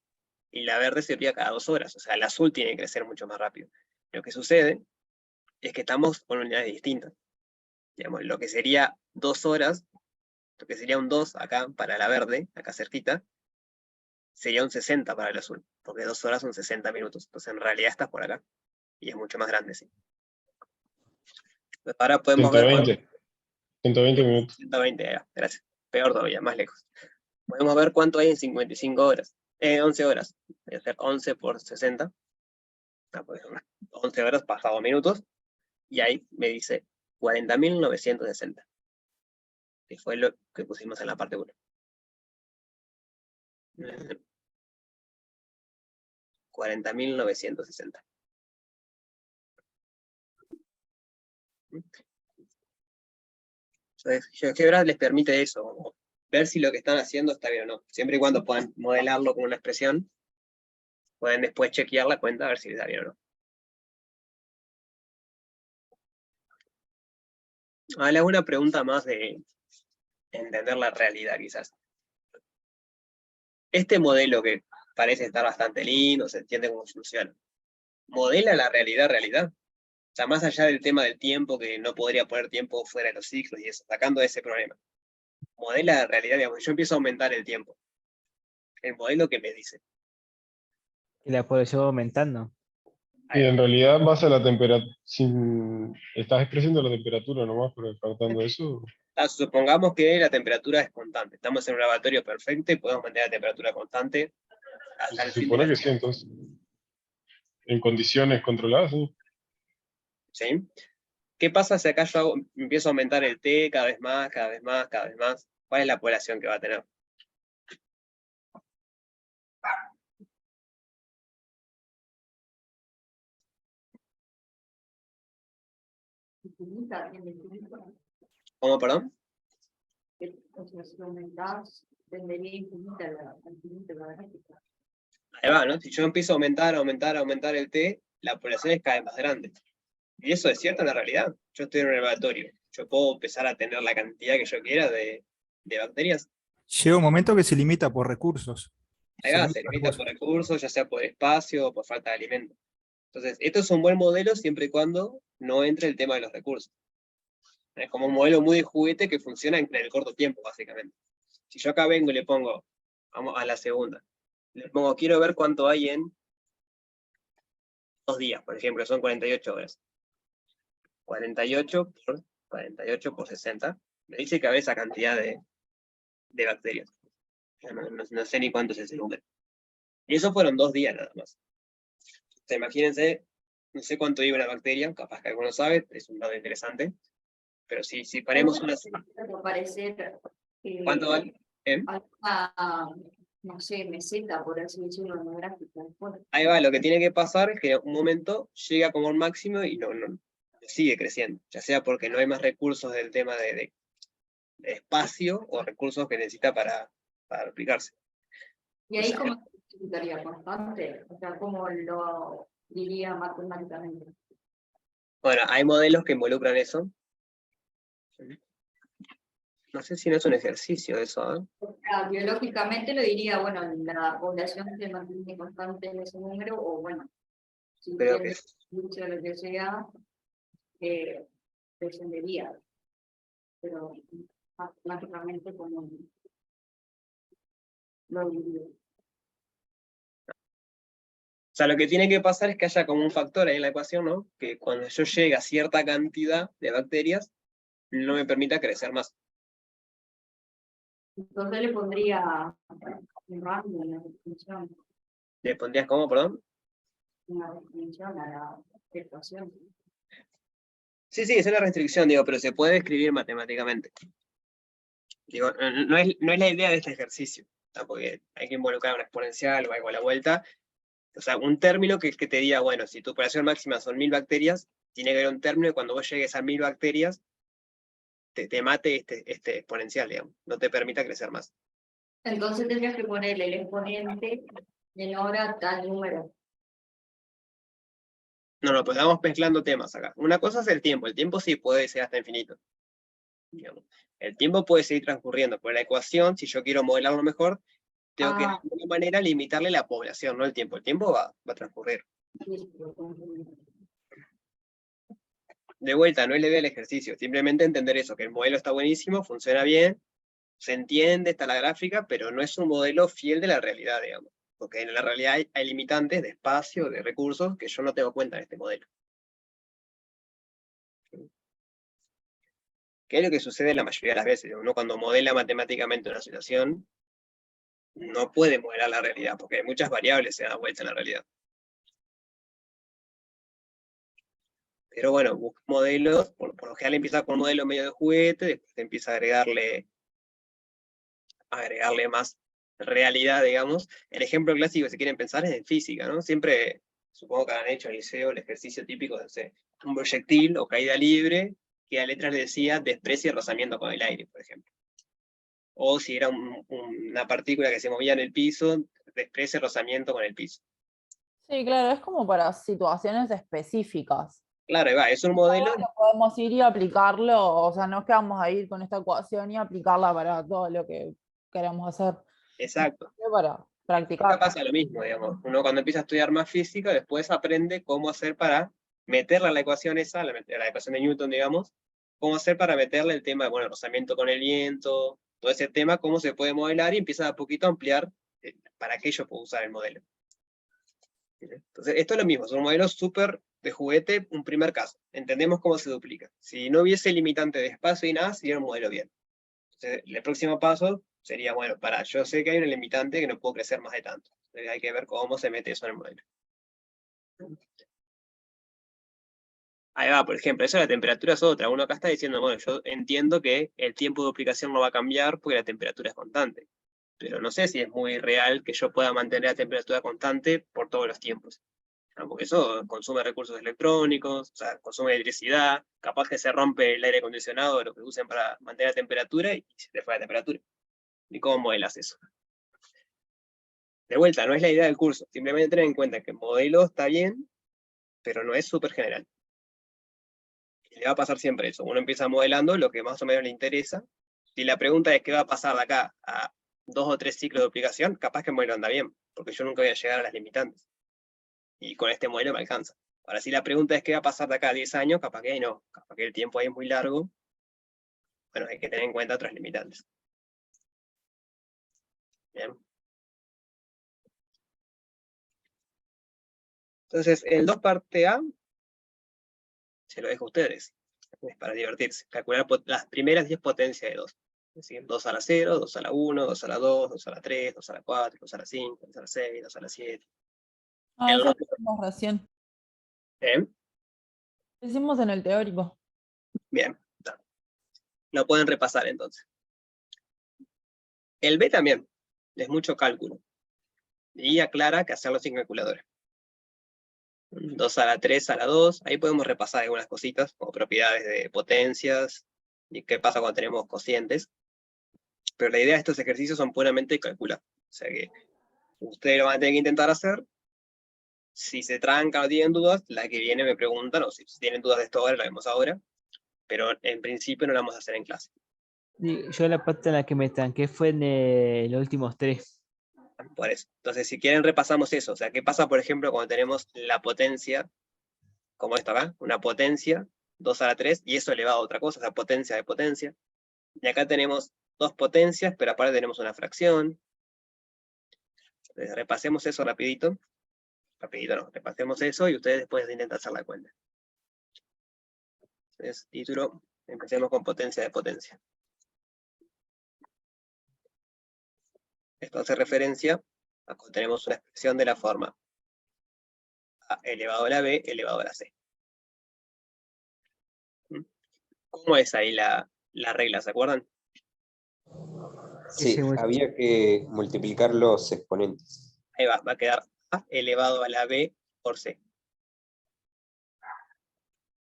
y la verde se duplica cada 2 horas. O sea, el azul tiene que crecer mucho más rápido. Lo que sucede es que estamos con unidades distintas. Digamos, lo que sería 2 horas, lo que sería un 2 acá para la verde, acá cerquita, sería un 60 para el azul, porque 2 horas son 60 minutos. Entonces en realidad estás por acá. Y es mucho más grande, sí. Entonces, ahora podemos ver... 120 minutos. 120, gracias. Peor todavía, más lejos. Podemos ver cuánto hay en 55 horas. 11 horas. Voy a hacer 11 por 60. 11 horas pasado minutos. Y ahí me dice 40.960. Que fue lo que pusimos en la parte 1. 40.960. Entonces, GeoGebra les permite eso, como ver si lo que están haciendo está bien o no. Siempre y cuando puedan modelarlo con una expresión, pueden después chequear la cuenta a ver si les da bien o no. Ahora le hago una pregunta más de entender la realidad, quizás. Este modelo que parece estar bastante lindo, se entiende cómo funciona, ¿modela la realidad? O sea, más allá del tema del tiempo, que no podría poner tiempo fuera de los ciclos y eso, sacando ese problema. Modela la realidad, digamos, yo empiezo a aumentar el tiempo. El modelo que me dice. Y la población va aumentando. Y en realidad vas a la temperatura, estás expresando la temperatura nomás, pero descartando eso. Supongamos que la temperatura es constante. Estamos en un laboratorio perfecto y podemos mantener la temperatura constante hasta el Se fin de supone la que sí, entonces. En condiciones controladas, sí. ¿Sí? ¿Qué pasa si acá yo empiezo a aumentar el T cada vez más, cada vez más, cada vez más? ¿Cuál es la población que va a tener? ¿Cómo, perdón? O sea, si aumentás, tendería infinita la gráfica. Ahí va, ¿no? Si yo empiezo a aumentar el T, la población es cada vez más grande. Y eso es cierto en la realidad. Yo estoy en un laboratorio. Yo puedo empezar a tener la cantidad que yo quiera de bacterias. Llega un momento que se limita por recursos. Ahí va, se limita por recursos, ya sea por espacio o por falta de alimento. Entonces, esto es un buen modelo siempre y cuando no entre el tema de los recursos. Es como un modelo muy de juguete que funciona en el corto tiempo, básicamente. Si yo acá vengo y le pongo, vamos a la segunda, le pongo, quiero ver cuánto hay en 2 días, por ejemplo, son 48 horas. 48 por 60, me dice que había esa cantidad de bacterias. No sé ni cuánto es ese número. Y eso fueron 2 días nada más. O sea, imagínense, no sé cuánto vive una bacteria, capaz que alguno sabe, es un dato interesante. Pero si ponemos una... ¿Cuánto vale? No sé, meseta, por así decirlo, en la gráfica. Ahí va, lo que tiene que pasar es que en un momento llega como un máximo y no sigue creciendo, ya sea porque no hay más recursos del tema de espacio o recursos que necesita para aplicarse. ¿Y ahí cómo se explicaría? ¿Constante? O sea, ¿cómo lo diría matemáticamente? Bueno, hay modelos que involucran eso. No sé si no es un ejercicio eso, ¿eh? O sea, biológicamente lo diría, bueno, la población se mantiene constante en ese número, o bueno, si Pero tiene mucho de lo que sea, descendería. Pero matemáticamente como lo diría. O sea, lo que tiene que pasar es que haya como un factor ahí en la ecuación, ¿no? Que cuando yo llegue a cierta cantidad de bacterias, no me permita crecer más. Entonces le pondría un rango en la definición, ¿Le pondrías cómo, perdón? una definición a la ecuación. Sí, esa es la restricción, digo, pero se puede escribir matemáticamente. Digo, no es la idea de este ejercicio, ¿no? Porque hay que involucrar una exponencial o algo a la vuelta. O sea, un término que te diga, bueno, si tu población máxima son 1000 bacterias, tiene que haber un término y cuando vos llegues a 1000 bacterias, te mate este exponencial, digamos, no te permita crecer más. Entonces tendrías que ponerle el exponente menor a tal número. No, pues vamos mezclando temas acá. Una cosa es el tiempo sí puede ser hasta infinito. Digamos. El tiempo puede seguir transcurriendo, pero la ecuación, si yo quiero modelarlo mejor, tengo que de alguna manera limitarle la población, no el tiempo. El tiempo va a transcurrir. De vuelta, no es la idea del ejercicio, simplemente entender eso, que el modelo está buenísimo, funciona bien, se entiende, está la gráfica, pero no es un modelo fiel de la realidad, digamos. Porque en la realidad hay limitantes de espacio, de recursos, que yo no tengo cuenta en este modelo. ¿Qué es lo que sucede la mayoría de las veces? Uno cuando modela matemáticamente una situación, no puede modelar la realidad, porque hay muchas variables que se dan vuelta en la realidad. Pero bueno, busca modelos, por lo general empieza con un modelo medio de juguete, después empieza a agregarle más realidad, digamos. El ejemplo clásico, si quieren pensar, es en física, ¿no? Siempre, supongo que han hecho en el liceo el ejercicio típico de, no sé, un proyectil o caída libre, que a letras le decía desprecia el rozamiento con el aire, por ejemplo. O si era una partícula que se movía en el piso, desprecia el rozamiento con el piso. Sí, claro, es como para situaciones específicas. Claro, ahí va, es un modelo. No podemos ir y aplicarlo, o sea, no es que vamos a ir con esta ecuación y aplicarla para todo lo que queremos hacer. Exacto. Para practicar. Acá pasa lo mismo, digamos. Uno cuando empieza a estudiar más física, después aprende cómo hacer para meterla a la ecuación esa, la ecuación de Newton, digamos, cómo hacer para meterle el tema de, bueno, rozamiento con el viento, todo ese tema, cómo se puede modelar y empieza a poquito a ampliar para qué yo puedo usar el modelo. Entonces, esto es lo mismo, son modelos súper de juguete, un primer caso. Entendemos cómo se duplica. Si no hubiese limitante de espacio y nada, sería un modelo bien. Entonces, el próximo paso sería, bueno, yo sé que hay una limitante que no puedo crecer más de tanto. Entonces, hay que ver cómo se mete eso en el modelo. Ahí va, por ejemplo, eso de la temperatura es otra. Uno acá está diciendo, bueno, yo entiendo que el tiempo de duplicación no va a cambiar porque la temperatura es constante. Pero no sé si es muy real que yo pueda mantener la temperatura constante por todos los tiempos. ¿No? Porque eso consume recursos electrónicos, o sea, consume electricidad, capaz que se rompe el aire acondicionado, lo que usen para mantener la temperatura y se te fue la temperatura. ¿Y cómo modelas eso? De vuelta, no es la idea del curso, simplemente tener en cuenta que el modelo está bien, pero no es súper general. Y le va a pasar siempre eso, uno empieza modelando lo que más o menos le interesa. Si la pregunta es qué va a pasar de acá a 2 o 3 ciclos de duplicación, capaz que el modelo anda bien, porque yo nunca voy a llegar a las limitantes. Y con este modelo me alcanza. Ahora, si la pregunta es qué va a pasar de acá a 10 años, capaz que ahí no, capaz que el tiempo ahí es muy largo. Bueno, hay que tener en cuenta otras limitantes. Bien. Entonces, el 2 parte A, se lo dejo a ustedes, es para divertirse. Calcular las primeras 10 potencias de 2. Es decir, 2 a la 0, 2 a la 1, 2 a la 2, 2 a la 3, 2 a la 4, 2 a la 5, 2 a la 6, 2 a la 7. Eso lo hicimos recién. ¿Bien? Lo hicimos en el teórico. Bien. Lo pueden repasar entonces. El B también, es mucho cálculo. Y aclara que hacerlo sin calculadora. 2 a la 3 a la 2, ahí podemos repasar algunas cositas, como propiedades de potencias, y qué pasa cuando tenemos cocientes. Pero la idea de estos ejercicios son puramente calcular. O sea que ustedes lo van a tener que intentar hacer. Si se trancan o tienen dudas, la que viene me preguntan, o si tienen dudas de esto ahora, la vemos ahora. Pero en principio no la vamos a hacer en clase. Yo la parte en la que me estanqué fue en los últimos 3. Por eso. Entonces, si quieren, repasamos eso. O sea, ¿qué pasa, por ejemplo, cuando tenemos la potencia, como esto acá? Una potencia, 2 a la 3, y eso elevado a otra cosa, o sea, potencia de potencia. Y acá tenemos 2 potencias, pero aparte tenemos una fracción. Entonces, repasemos eso rapidito. Rapidito no, repasemos eso y ustedes después intentan hacer la cuenta. Entonces, título, empecemos con potencia de potencia. Esto hace referencia a cuando tenemos una expresión de la forma a elevado a la b elevado a la c. ¿Cómo es ahí la regla? ¿Se acuerdan? Sí, había que multiplicar los exponentes. Ahí va a quedar a elevado a la b por c.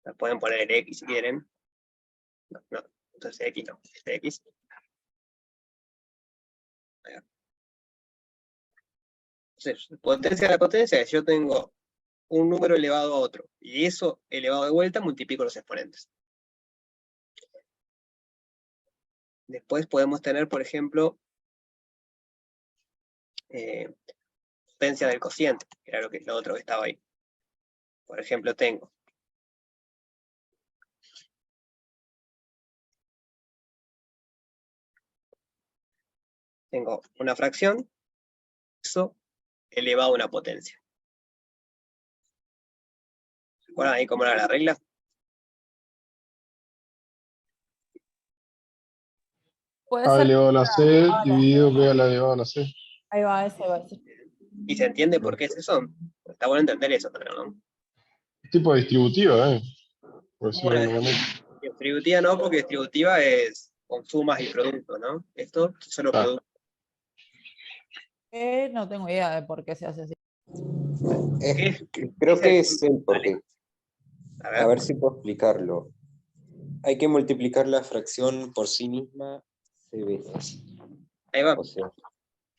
La pueden poner en x si quieren. No, entonces x no, este x. Entonces, potencia de la potencia es yo tengo un número elevado a otro, y eso elevado de vuelta multiplico los exponentes. Después podemos tener, por ejemplo, potencia del cociente, que era lo otro que estaba ahí. Por ejemplo, tengo una fracción, eso elevado a una potencia. ¿Se acuerdan ahí cómo era la regla? Puede A ser elevado a la C dividido B a la elevado a la C. ahí va, ese va a ser. ¿Y se entiende por qué es eso? Está bueno entender eso, pero no. Tipo distributiva, por decirlo de Bueno, alguna manera. distributiva no, porque distributiva es con sumas y productos, ¿no? Esto solo Ah. productos. No tengo idea de por qué se hace así. Creo que es el porqué. A A ver si puedo explicarlo. Hay que multiplicar la fracción por sí misma C veces. Ahí va. O sea,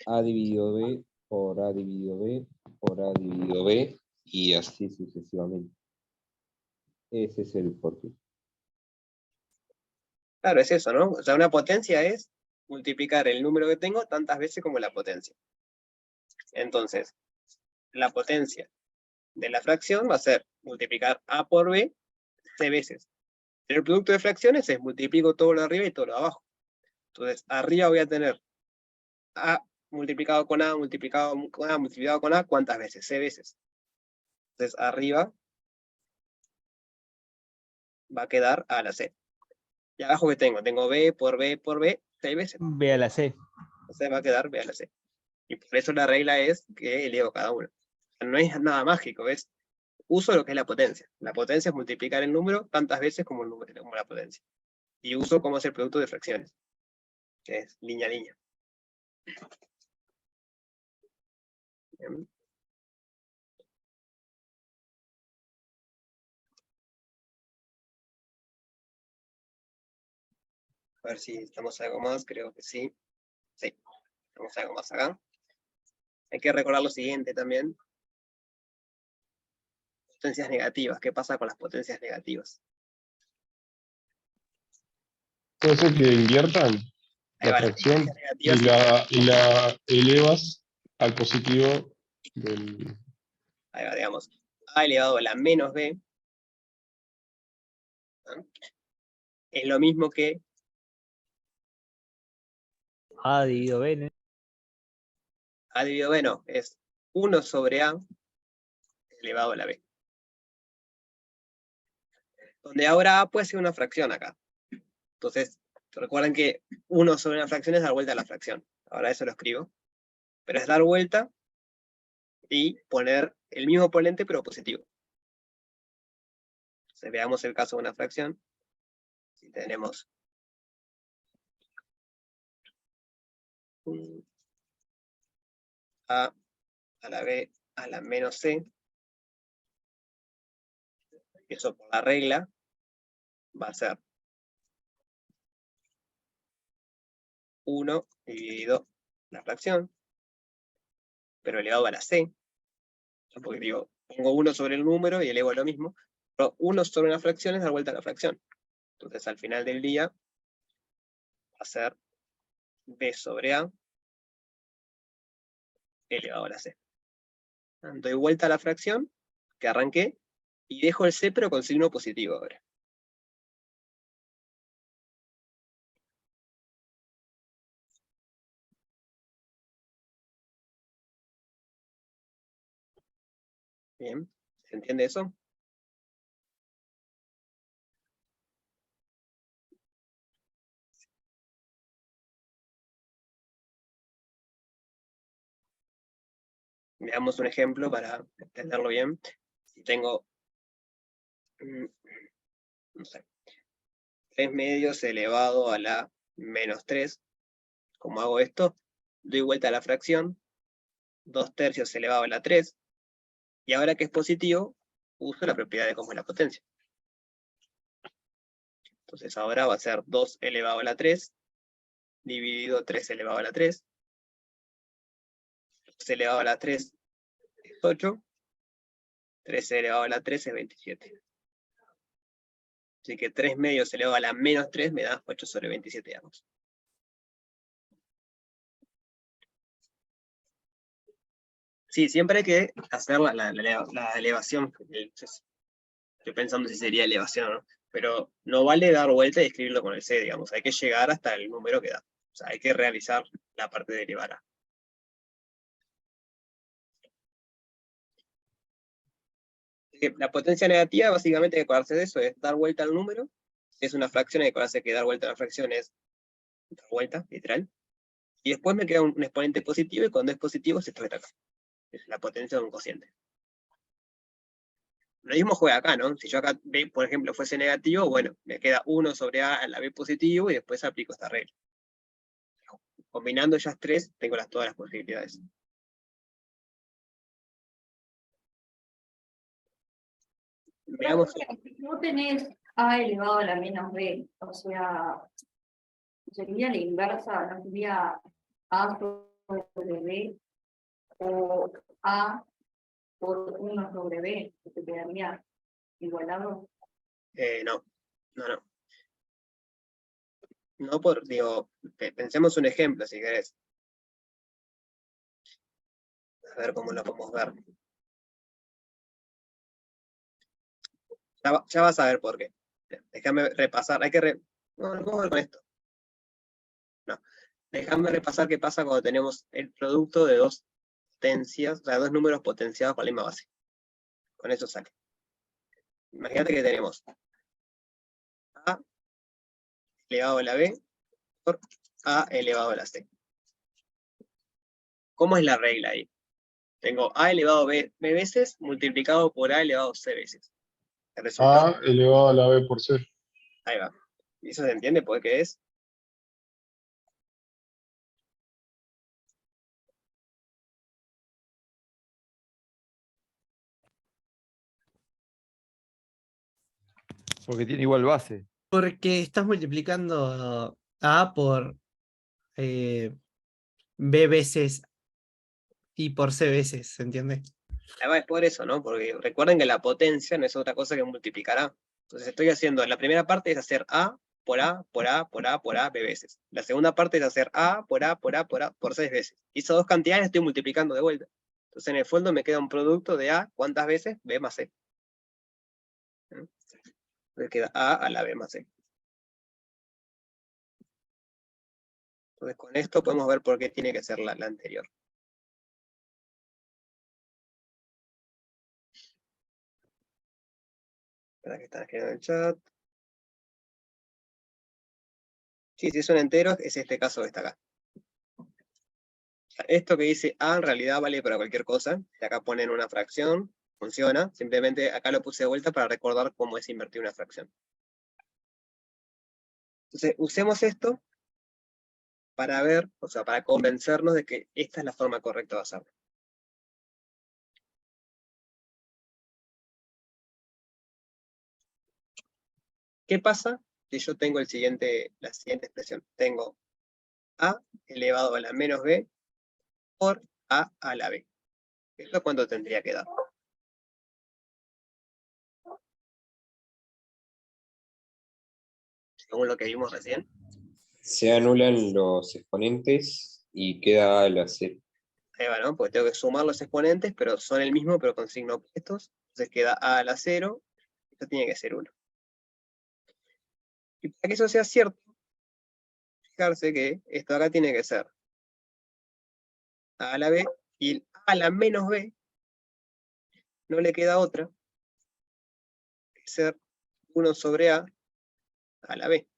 A dividido B por A dividido B por A dividido B y así sucesivamente. Ese es el porqué. Claro, es eso, ¿no? O sea, una potencia es multiplicar el número que tengo tantas veces como la potencia. Entonces, la potencia de la fracción va a ser multiplicar A por B C veces. El producto de fracciones es multiplico todo lo de arriba y todo lo de abajo. Entonces, arriba voy a tener A multiplicado con A, multiplicado con A, multiplicado con A, ¿cuántas veces? C veces. Entonces, arriba va a quedar A a la C. Y abajo que tengo B por B por B, 6 veces. B a la C. Entonces va a quedar B a la C. Y por eso la regla es que elevo cada uno. O sea, no es nada mágico, es uso lo que es la potencia. La potencia es multiplicar el número tantas veces como la potencia. Y uso como es el producto de fracciones, que es línea a línea. Bien. A ver si estamos algo más, creo que sí. Sí, estamos algo más acá. Hay que recordar lo siguiente también. Potencias negativas. ¿Qué pasa con las potencias negativas? Puede ser que inviertan Ahí la va, las fracción potencias negativas. y la elevas al positivo del... Ahí va, digamos, A elevado a la menos B, ¿no? Es lo mismo que A dividido B, ¿no? A dividido B, no, es 1 sobre A elevado a la B. Donde ahora A puede ser una fracción acá. Entonces, recuerden que 1 sobre una fracción es dar vuelta a la fracción. Ahora eso lo escribo. Pero es dar vuelta y poner el mismo ponente pero positivo. Entonces, veamos el caso de una fracción. Si tenemos A a la B a la menos C, eso por la regla va a ser 1 dividido la fracción, pero elevado a la C, porque digo, pongo 1 sobre el número y elevo a lo mismo, pero 1 sobre una fracción es dar vuelta a la fracción. Entonces al final del día va a ser B sobre A elevado a la C. Doy vuelta a la fracción que arranqué y dejo el C pero con signo positivo ahora. Bien, ¿se entiende eso? Veamos un ejemplo para entenderlo bien. Si tengo, no sé, 3 medios elevado a la menos 3, ¿cómo hago esto? Doy vuelta a la fracción, 2 tercios elevado a la 3, y ahora que es positivo, uso la propiedad de cómo es la potencia. Entonces ahora va a ser 2 elevado a la 3, dividido 3 elevado a la 3. 2 elevado a la 3 es 8. 3 elevado a la 3 es 27. Así que 3 medios elevado a la menos 3 me da 8 sobre 27, digamos. Sí, siempre hay que hacer la elevación. Estoy pensando si sería elevación o no. Pero no vale dar vuelta y escribirlo con el C, digamos. Hay que llegar hasta el número que da. O sea, hay que realizar la parte de elevar a. La potencia negativa, básicamente, hay que acordarse de eso, es dar vuelta al número. Si es una fracción, hay que acordarse que dar vuelta a la fracción es dar vuelta, literal. Y después me queda un exponente positivo, y cuando es positivo es esto que está acá. Es la potencia de un cociente. Lo mismo juega acá, ¿no? Si yo acá B, por ejemplo, fuese negativo, bueno, me queda 1 sobre A en la B positivo, y después aplico esta regla. Combinando ellas tres, tengo todas las posibilidades. Veamos. No tenés A elevado a la menos B, o sea, sería la inversa, no sería A sobre B, o A por 1 sobre B, que te quedaría igualado. No. No digo, pensemos un ejemplo, si querés. A ver cómo lo podemos ver. Ya vas a ver por qué. Déjame repasar, no, lo podemos ver con esto. No. Déjame repasar qué pasa cuando tenemos el producto de dos potencias, o sea, dos números potenciados por la misma base. Con eso sale. Imagínate que tenemos A elevado a la B por A elevado a la C. ¿Cómo es la regla ahí? Tengo A elevado a B veces multiplicado por A elevado a C veces. El resultado, A elevado a la B por C. ahí va. ¿Y eso se entiende por qué es? Porque tiene igual base. Porque estás multiplicando A por B veces y por C veces, ¿se entiende? Ahí va, es por eso, ¿no? Porque recuerden que la potencia no es otra cosa que multiplicar A. Entonces estoy haciendo, la primera parte es hacer A por A, por A, por A, por A, B veces. La segunda parte es hacer A por A, por A, por A, por 6 veces. Y esas dos cantidades estoy multiplicando de vuelta. Entonces en el fondo me queda un producto de A, ¿cuántas veces? B más C. Me queda A a la B más C. Entonces con esto podemos ver por qué tiene que ser la anterior. Espera que están escribiendo en el chat. Sí, si son enteros, es este caso que está acá. Esto que dice A en realidad vale para cualquier cosa. Y acá ponen una fracción, funciona. Simplemente acá lo puse de vuelta para recordar cómo es invertir una fracción. Entonces, usemos esto para ver, o sea, para convencernos de que esta es la forma correcta de hacerlo. ¿Qué pasa si yo tengo la siguiente expresión? Tengo A elevado a la menos B por A a la B. ¿Esto cuánto tendría que dar? Según lo que vimos recién. Se anulan los exponentes y queda A a la C. Ahí va, ¿no? Porque tengo que sumar los exponentes, pero son el mismo, pero con signo opuestos. Entonces queda A a la 0. Esto tiene que ser 1. Y para que eso sea cierto, fijarse que esto acá tiene que ser A a la B, y el A a la menos B no le queda otra que ser 1 sobre A a la B.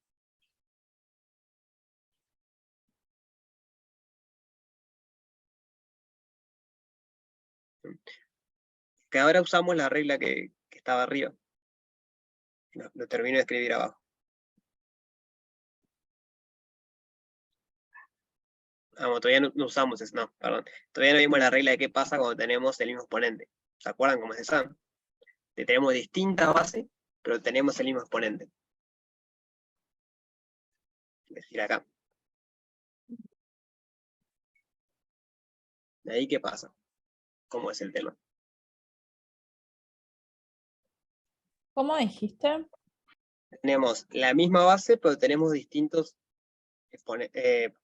Que ahora usamos la regla que estaba arriba. Lo termino de escribir abajo. Vamos, todavía no usamos eso, no, perdón. Todavía no vimos la regla de qué pasa cuando tenemos el mismo exponente. ¿Se acuerdan cómo es esa? Que tenemos distintas bases, pero tenemos el mismo exponente. Es decir, acá. ¿De ahí qué pasa? ¿Cómo es el tema? ¿Cómo dijiste? Tenemos la misma base, pero tenemos distintos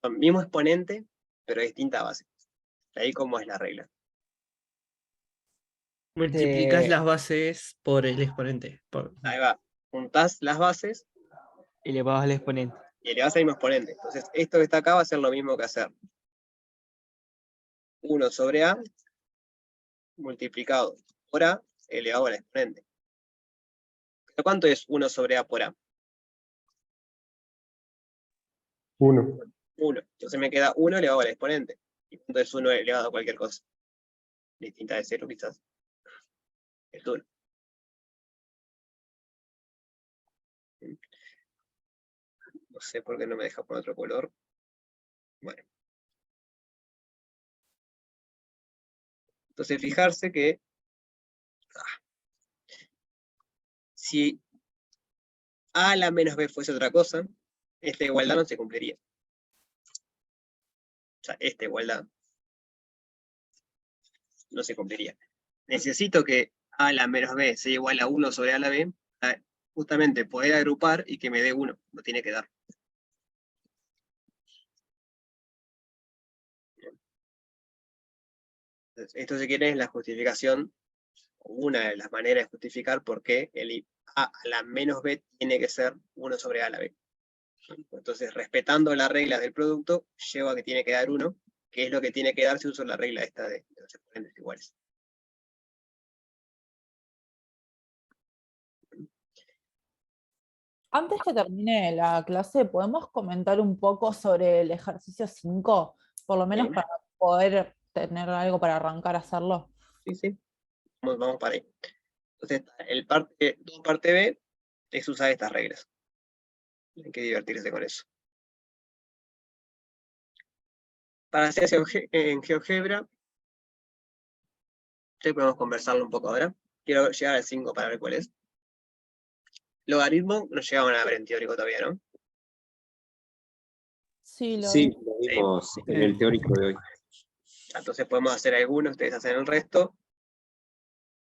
mismo exponente, pero distinta base. De ahí cómo es la regla. Multiplicás Te- las bases por el exponente. Ahí va. Juntás las bases elevado al exponente. y elevás al mismo exponente. Entonces, esto que está acá va a ser lo mismo que hacer 1 sobre A multiplicado por A elevado al exponente. ¿Pero cuánto es 1 sobre A por A? 1. 1. Entonces me queda 1 elevado al exponente. ¿Y cuánto es 1 elevado a cualquier cosa? Distinta de 0 quizás. Es 1. No sé por qué no me deja poner otro color. Bueno. Entonces fijarse que si A a la menos B fuese otra cosa, esta igualdad no se cumpliría. O sea, esta igualdad no se cumpliría. Necesito que A a la menos B sea igual a 1 sobre A a la B, para justamente poder agrupar y que me dé 1. No tiene que dar. Entonces, esto, si quieren, es la justificación, una de las maneras de justificar por qué el A a la menos B tiene que ser 1 sobre A a la B. Entonces, respetando las reglas del producto, lleva a que tiene que dar 1, que es lo que tiene que dar si uso la regla esta de los exponentes iguales. Antes que termine la clase, ¿podemos comentar un poco sobre el ejercicio 5? Por lo menos Sí. para poder tener algo para arrancar a hacerlo. Sí, sí. Vamos para ahí. Entonces, el parte 2 parte B es usar estas reglas. Hay que divertirse con eso. Para hacer en GeoGebra, ya podemos conversarlo un poco ahora. Quiero llegar al 5 para ver cuál es. Logaritmo no llegamos a ver en teórico todavía, ¿no? Sí, lo Sí, vi. lo vimos en el teórico de hoy. Entonces podemos hacer algunos, ustedes hacen el resto.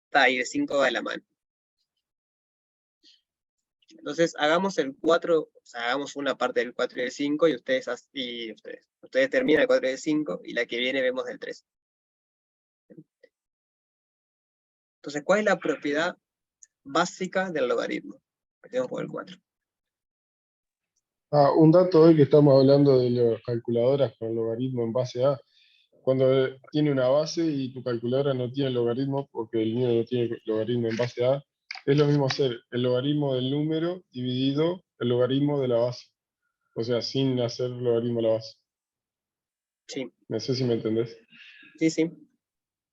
Está ahí, de 5 va de la mano. Entonces hagamos el 4, o sea, hagamos una parte del 4 y del 5 y ustedes terminan el 4 y el 5 y la que viene vemos del 3. Entonces, ¿cuál es la propiedad básica del logaritmo? Empecemos por el 4. Un dato hoy que estamos hablando de las calculadoras con logaritmo en base A. Cuando tiene una base y tu calculadora no tiene logaritmo, porque el mío no tiene logaritmo en base A, es lo mismo hacer el logaritmo del número dividido el logaritmo de la base. O sea, sin hacer logaritmo a la base. Sí. No sé si me entendés. Sí, sí.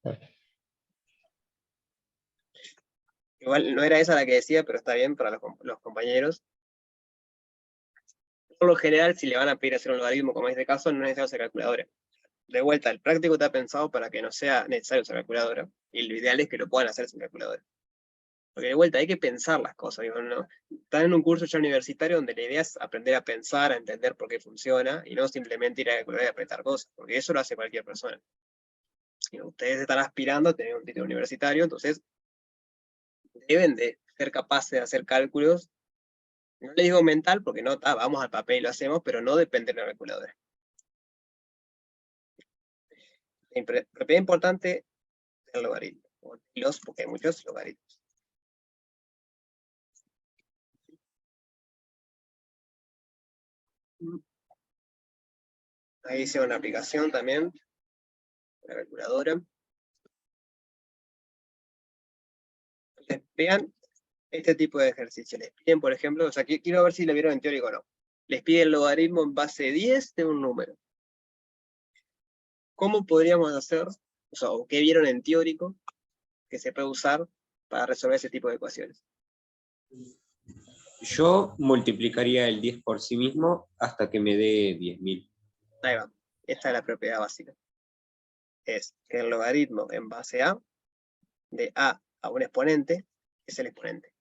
Ah. Igual no era esa la que decía, pero está bien para los compañeros. Por lo general, si le van a pedir hacer un logaritmo, como en este caso, no es necesario usar calculadora. De vuelta, el práctico está pensado para que no sea necesario usar calculadora. Y lo ideal es que lo puedan hacer sin calculadora. Porque de vuelta hay que pensar las cosas. Digo, ¿no? Están en un curso ya universitario donde la idea es aprender a pensar, a entender por qué funciona, y no simplemente ir a la calculadora y apretar cosas, porque eso lo hace cualquier persona. Y ustedes están aspirando a tener un título universitario, entonces deben de ser capaces de hacer cálculos. No les digo mental, porque no, vamos al papel y lo hacemos, pero no depende de la calculadora. Propiedad importante del logaritmo, porque hay muchos logaritmos. Ahí hice una aplicación también, la calculadora. Entonces, vean este tipo de ejercicio. Les piden, por ejemplo, o sea, quiero ver si lo vieron en teórico o no. Les piden el logaritmo en base 10 de un número. ¿Cómo podríamos hacer, o sea, o qué vieron en teórico que se puede usar para resolver ese tipo de ecuaciones? Yo multiplicaría el 10 por sí mismo hasta que me dé 10.000. Ahí va. Esta es la propiedad básica. Es que el logaritmo en base a, de a un exponente, es el exponente.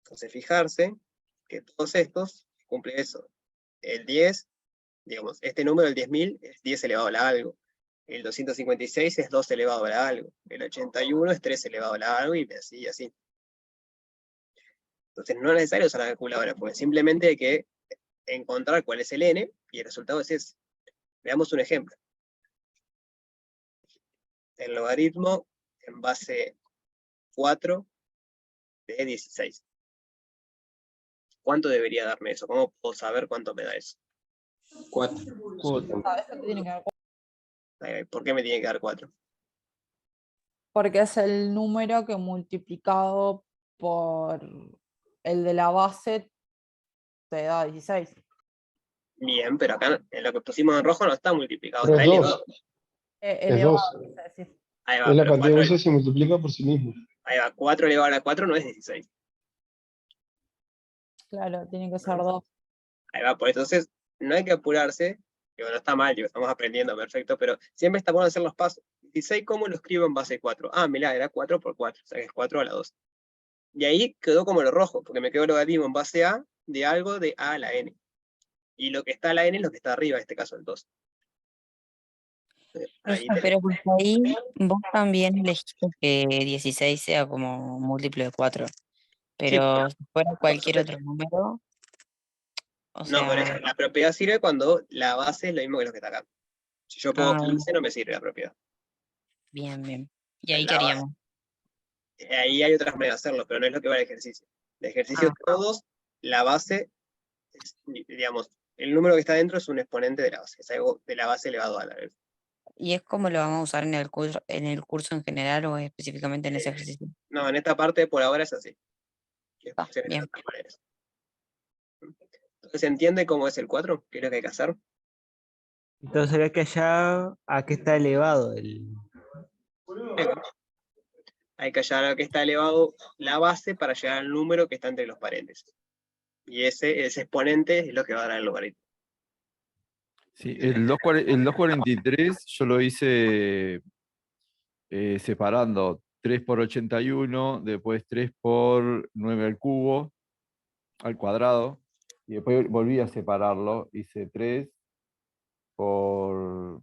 Entonces, fijarse que todos estos cumplen eso. El 10, digamos, este número, el 10.000, es 10 elevado a la algo. El 256 es 2 elevado a la algo. El 81 es 3 elevado a la algo, y así, y así. Entonces, no es necesario usar la calculadora, pues simplemente hay que encontrar cuál es el n, y el resultado es ese. Veamos un ejemplo. El logaritmo en base 4 de 16. ¿Cuánto debería darme eso? ¿Cómo puedo saber cuánto me da eso? 4. Ah, eso te tiene que dar ¿Por qué me tiene que dar 4? porque es el número que multiplicado por el de la base te da 16. Bien, pero acá en lo que pusimos en rojo no está multiplicado, Pero está es 2. elevado. Es Elevado, 2. quise decir. Ahí va, Es la pero cantidad de 4, veces se multiplica por sí mismo. ahí va, 4 elevado a la 4 no es 16. Claro, tiene que ser 2. Ahí va, por entonces no hay que apurarse, digo, no está mal, digo, estamos aprendiendo, perfecto, pero siempre está bueno hacer los pasos. 16, ¿cómo lo escribo en base 4? Ah, mirá, era 4 por 4, o sea que es 4 a la 2. Y ahí quedó como lo rojo, porque me quedó el logaritmo en base a de algo de a a la n. Y lo que está a la n es lo que está arriba, en este caso el 2. Ahí Pero porque ahí vos también elegiste que 16 sea como múltiplo de 4. Pero si fuera cualquier otro número, o no, por eso, sea, la propiedad sirve cuando la base es lo mismo que lo que está acá. Si yo pongo 15 no me sirve la propiedad. bien, bien. ¿Y ahí La qué base. haríamos? Ahí hay otras maneras de hacerlo, pero no es lo que va el ejercicio. El ejercicio todos, la base, digamos, el número que está dentro es un exponente de la base, es algo de la base elevado a la vez. ¿Y es como lo vamos a usar en el curso en general o específicamente en ese ejercicio? No, en esta parte por ahora es así. Bien. Entonces, ¿se entiende cómo es el 4? ¿Qué es lo que hay que hacer? Entonces sería que allá, ¿a qué está elevado? Hay que hallar a qué está elevado la base para llegar al número que está entre los paréntesis. Y ese exponente es lo que va a dar el logaritmo. Sí, el 243 yo lo hice separando 3 por 81, después 3 por 9 al cubo, al cuadrado, y después volví a separarlo, hice 3 por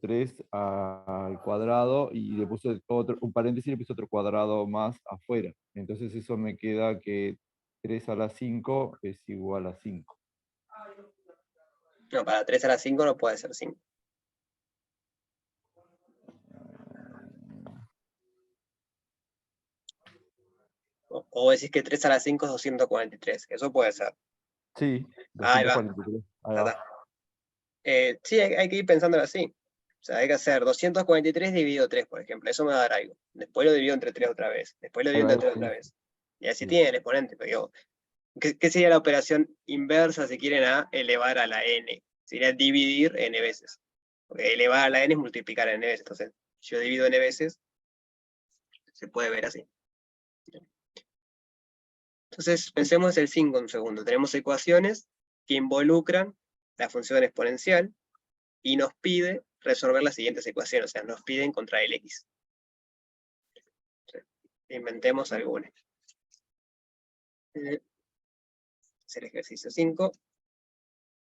3 al cuadrado y le puse un paréntesis y le puse otro cuadrado más afuera. Entonces eso me queda que 3 a la 5 es igual a 5. No, para 3 a la 5 no puede ser 5. O decís que 3 a la 5 es 243. Eso puede ser. Sí, Ahí va. 243. Ahí Ya va. está. Sí, hay que ir pensándolo así. O sea, hay que hacer 243 dividido 3, por ejemplo. Eso me va a dar algo. Después lo divido entre 3 otra vez. Después lo Ahí divido va, entre 3 sí. otra vez. Y así Sí. tiene el exponente. Pero digo, ¿qué sería la operación inversa si quieren a elevar a la n? Sería dividir n veces. Porque elevar a la n es multiplicar n veces. Entonces, si yo divido n veces, se puede ver así. Entonces, pensemos el 5 un segundo. Tenemos ecuaciones que involucran la función exponencial y nos pide resolver las siguientes ecuaciones. O sea, nos pide encontrar el x. Inventemos alguna. Es el ejercicio 5.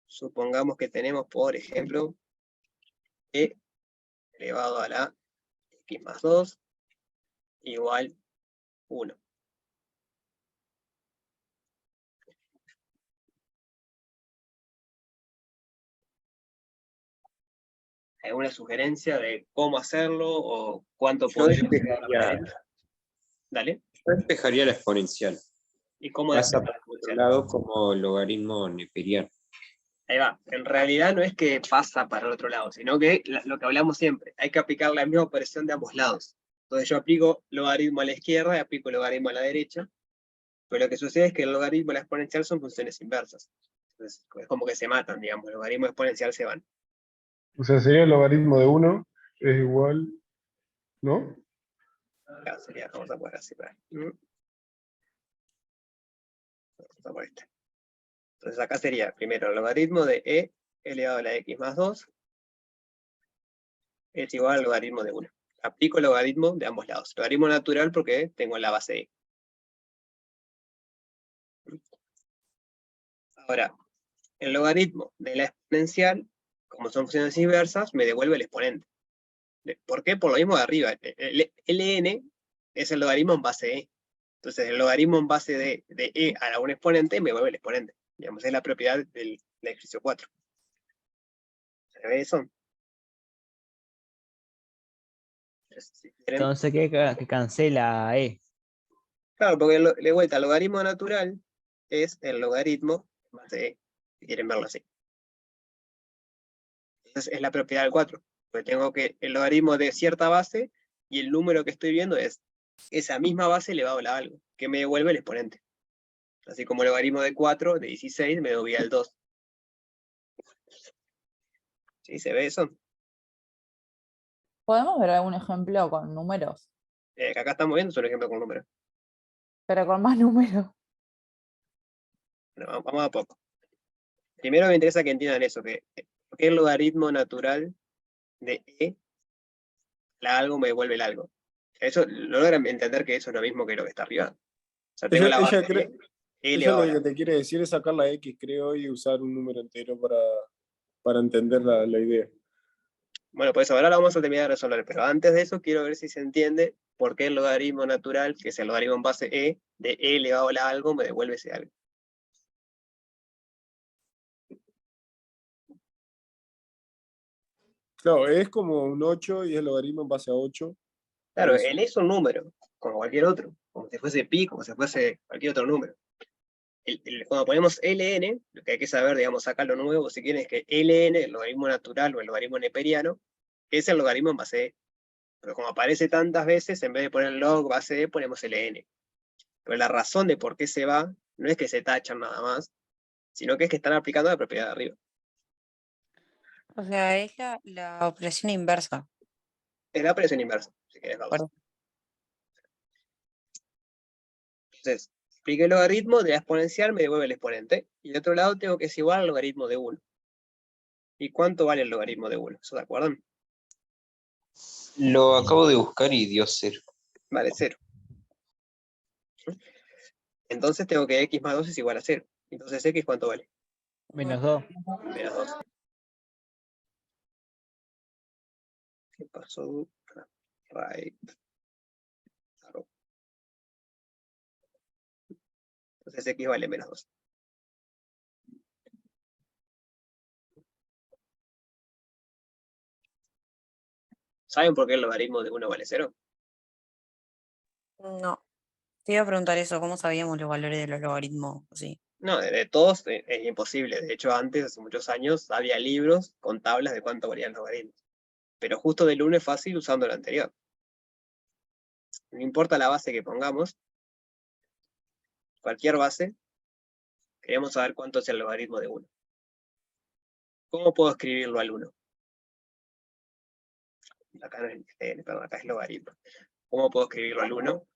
Supongamos que tenemos, por ejemplo, e elevado a la x más 2 igual 1. ¿Alguna sugerencia de cómo hacerlo o cuánto podría ser? Dale. Yo despejaría la exponencial. ¿Y cómo Pasa despejar por otro lado como logaritmo neperiano. Ahí va. En realidad no es que pasa para el otro lado, sino que lo que hablamos siempre, hay que aplicar la misma operación de ambos lados. Entonces yo aplico logaritmo a la izquierda y aplico logaritmo a la derecha, pero lo que sucede es que el logaritmo y la exponencial son funciones inversas. Entonces es como que se matan, digamos, logaritmo y exponencial se van. O sea, sería el logaritmo de 1 es igual, ¿no? Acá sería, vamos a poner así. Vamos a poner este. Entonces acá sería primero el logaritmo de e elevado a la x más 2 es igual al logaritmo de 1. Aplico el logaritmo de ambos lados. Logaritmo natural porque tengo la base e. Ahora, el logaritmo de la exponencial, como son funciones inversas, me devuelve el exponente. ¿Por qué? Por lo mismo de arriba. El ln es el logaritmo en base e. Entonces, el logaritmo en base de e a un exponente me devuelve el exponente. Digamos, es la propiedad del ejercicio 4. ¿Se ve eso? Si quieren- Entonces, que cancela E. Claro, porque de vuelta, el logaritmo natural es el logaritmo en base E, si quieren verlo así. Entonces es la propiedad del 4. Porque tengo que el logaritmo de cierta base y el número que estoy viendo es esa misma base elevado a algo, que me devuelve el exponente. Así como el logaritmo de 4, de 16, me devolvía el 2. ¿Sí? ¿Se ve eso? ¿Podemos ver algún ejemplo con números? Que acá estamos viendo un ejemplo con números. Pero con más números. Bueno, vamos a poco. Primero me interesa que entiendan eso, que el logaritmo natural de E, la algo me devuelve el algo. Eso logran entender que eso es lo mismo que lo que está arriba. O sea, tengo la base Ella E lo elevado a que la. te quiere decir es sacar la X, creo, y usar un número entero para entender la idea. Bueno, pues ahora la vamos a terminar de resolver, pero antes de eso quiero ver si se entiende por qué el logaritmo natural, que es el logaritmo en base E, de E elevado a la algo, me devuelve ese algo. Claro, es como un 8 y es el logaritmo en base a 8. Claro, Por eso. el E es un número, como cualquier otro, como si fuese pi, como si fuese cualquier otro número. Cuando ponemos ln, lo que hay que saber, digamos, sacar lo nuevo, si quieren, es que ln, el logaritmo natural o el logaritmo neperiano, es el logaritmo en base E. Pero como aparece tantas veces, en vez de poner log base E, ponemos ln. Pero la razón de por qué se va, no es que se tachan nada más, sino que es que están aplicando la propiedad de arriba. O sea, es la operación inversa. Es la operación inversa, si querés verlo. Entonces, explique el logaritmo de la exponencial, me devuelve el exponente, y del otro lado tengo que es igual al logaritmo de 1. ¿Y cuánto vale el logaritmo de 1? ¿Eso de acuerdo? Lo acabo de buscar y dio 0. Vale 0. Entonces tengo que x más 2 es igual a 0. Entonces x, ¿cuánto vale? Menos 2. Menos 2. ¿Qué pasó? Right. Arrow. Entonces x vale menos 2. ¿Saben por qué el logaritmo de 1 vale 0? No. Te iba a preguntar eso, ¿cómo sabíamos los valores de los logaritmos? Sí. No, de todos es imposible. De hecho, antes, hace muchos años, había libros con tablas de cuánto valían los logaritmos. Pero justo del 1 es fácil usando el anterior. No importa la base que pongamos, cualquier base, queremos saber cuánto es el logaritmo de 1. ¿Cómo puedo escribirlo al 1? Acá no es perdón, acá es logaritmo. ¿Cómo puedo escribirlo al 1?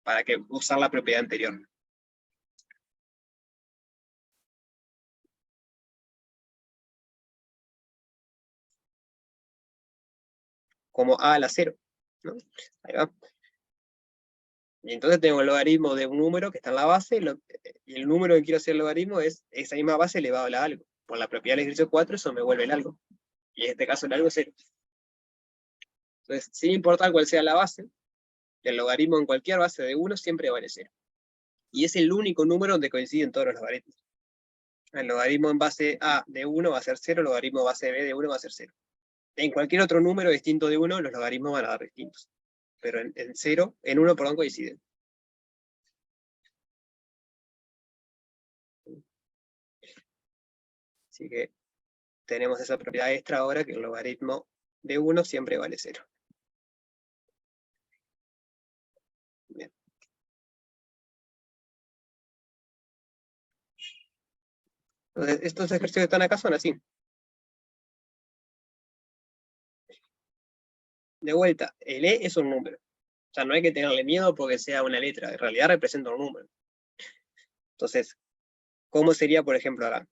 Para que usar la propiedad anterior. Como a a la 0. ¿No? Ahí va. Y entonces tengo el logaritmo de un número que está en la base, y el número que quiero hacer el logaritmo es esa misma base elevado a la algo. Por la propiedad del ejercicio 4, eso me vuelve el algo. Y en este caso el algo es 0. Entonces, sin importar cuál sea la base, el logaritmo en cualquier base de 1 siempre vale 0. Y es el único número donde coinciden todos los logaritmos. El logaritmo en base A de 1 va a ser 0, el logaritmo en base B de 1 va a ser 0. En cualquier otro número distinto de 1, los logaritmos van a dar distintos. Pero en 1, perdón, coinciden. Así que tenemos esa propiedad extra ahora, que el logaritmo de 1 siempre vale 0. Bien. Entonces, estos ejercicios que están acá son así. De vuelta, el E es un número. O sea, no hay que tenerle miedo porque sea una letra. En realidad representa un número. Entonces, ¿cómo sería, por ejemplo, acá?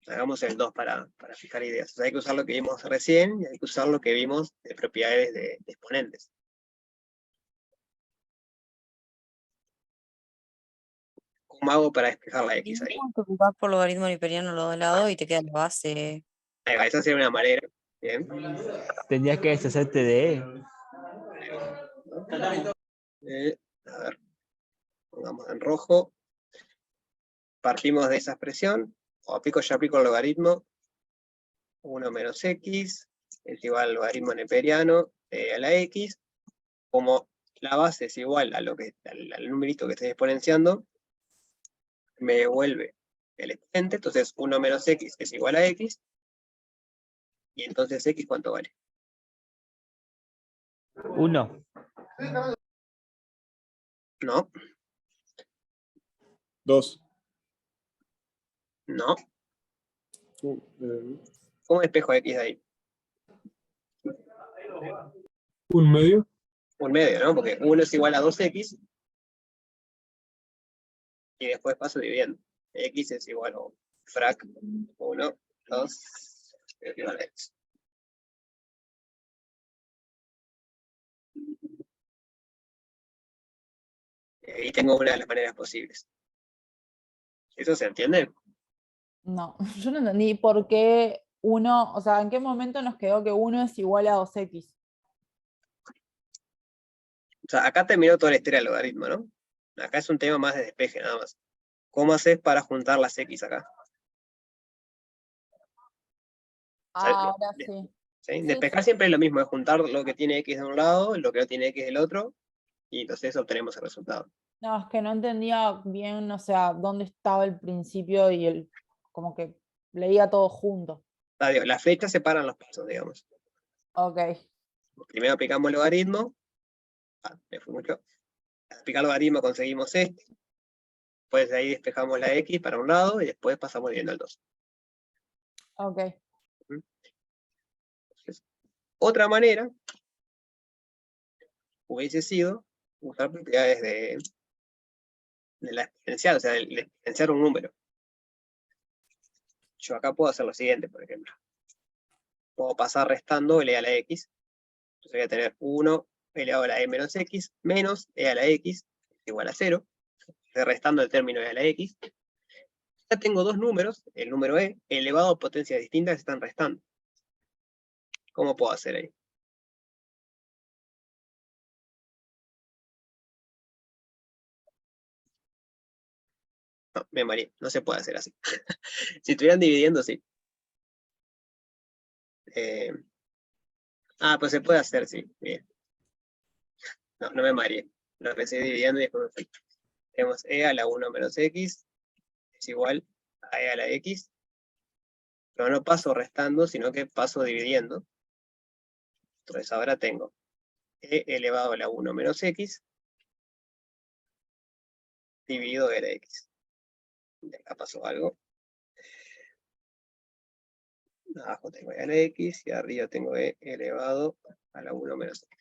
Hagamos el 2 para fijar ideas. O sea, hay que usar lo que vimos recién y hay que usar lo que vimos de propiedades de exponentes. ¿Cómo hago para despejar la X ahí? Multiplicás por logaritmo neperiano los dos lados y te queda la base. Ahí va, esa sería una manera. Bien. Tendrías que deshacerte de E. A ver. Pongamos en rojo. Partimos de esa expresión. O ya aplico el logaritmo. 1 menos x es igual al logaritmo neperiano a la x. Como la base es igual a lo que, al numerito que estoy exponenciando, me devuelve el exponente, entonces 1 menos x es igual a x, y entonces x ¿cuánto vale? 1. No, 2. no. ¿Cómo despejo x de ahí? Un medio. Un medio, ¿no? Porque 1 es igual a 2x, y después paso dividiendo. X es igual a frac 1, 2, es igual a x. Y tengo una de las maneras posibles. ¿Eso se entiende? No, yo no entendí por qué 1, o sea, ¿en qué momento nos quedó que 1 es igual a 2x? O sea, acá terminó toda la historia del logaritmo, ¿no? Acá es un tema más de despeje, nada más. ¿Cómo haces para juntar las x acá? Ahora sí. ¿Sí? Despejar siempre es lo mismo, es juntar lo que tiene x de un lado, lo que no tiene x del otro, y entonces obtenemos el resultado. No, es que no entendía bien, o sea, dónde estaba el principio y el, como que leía todo junto. Digo, las flechas separan los pasos, digamos. Ok. Primero aplicamos el logaritmo. Me fui mucho. Al aplicar el logaritmo conseguimos este. Después de ahí despejamos la x para un lado y después pasamos dividiendo el 2. Ok. Entonces, otra manera hubiese sido usar propiedades de la exponencial, o sea, de exponenciar un número. Yo acá puedo hacer lo siguiente, por ejemplo. Puedo pasar restando e a la x. Entonces voy a tener 1 elevado a la e menos x menos e a la x igual a 0. Estoy restando el término e a la x. Ya tengo dos números, el número e elevado a potencias distintas se están restando. ¿Cómo puedo hacer ahí? No, me mareé, no se puede hacer así. Si estuvieran dividiendo, sí. Pues se puede hacer, sí. Bien. No, no me mareé. Lo empecé dividiendo y después me fui. Tenemos e a la 1 menos x es igual a e a la x. Pero no paso restando, sino que paso dividiendo. Entonces ahora tengo e elevado a la 1 menos x dividido e a la x. De acá pasó algo. Abajo tengo e a la x y arriba tengo e elevado a la 1 menos x.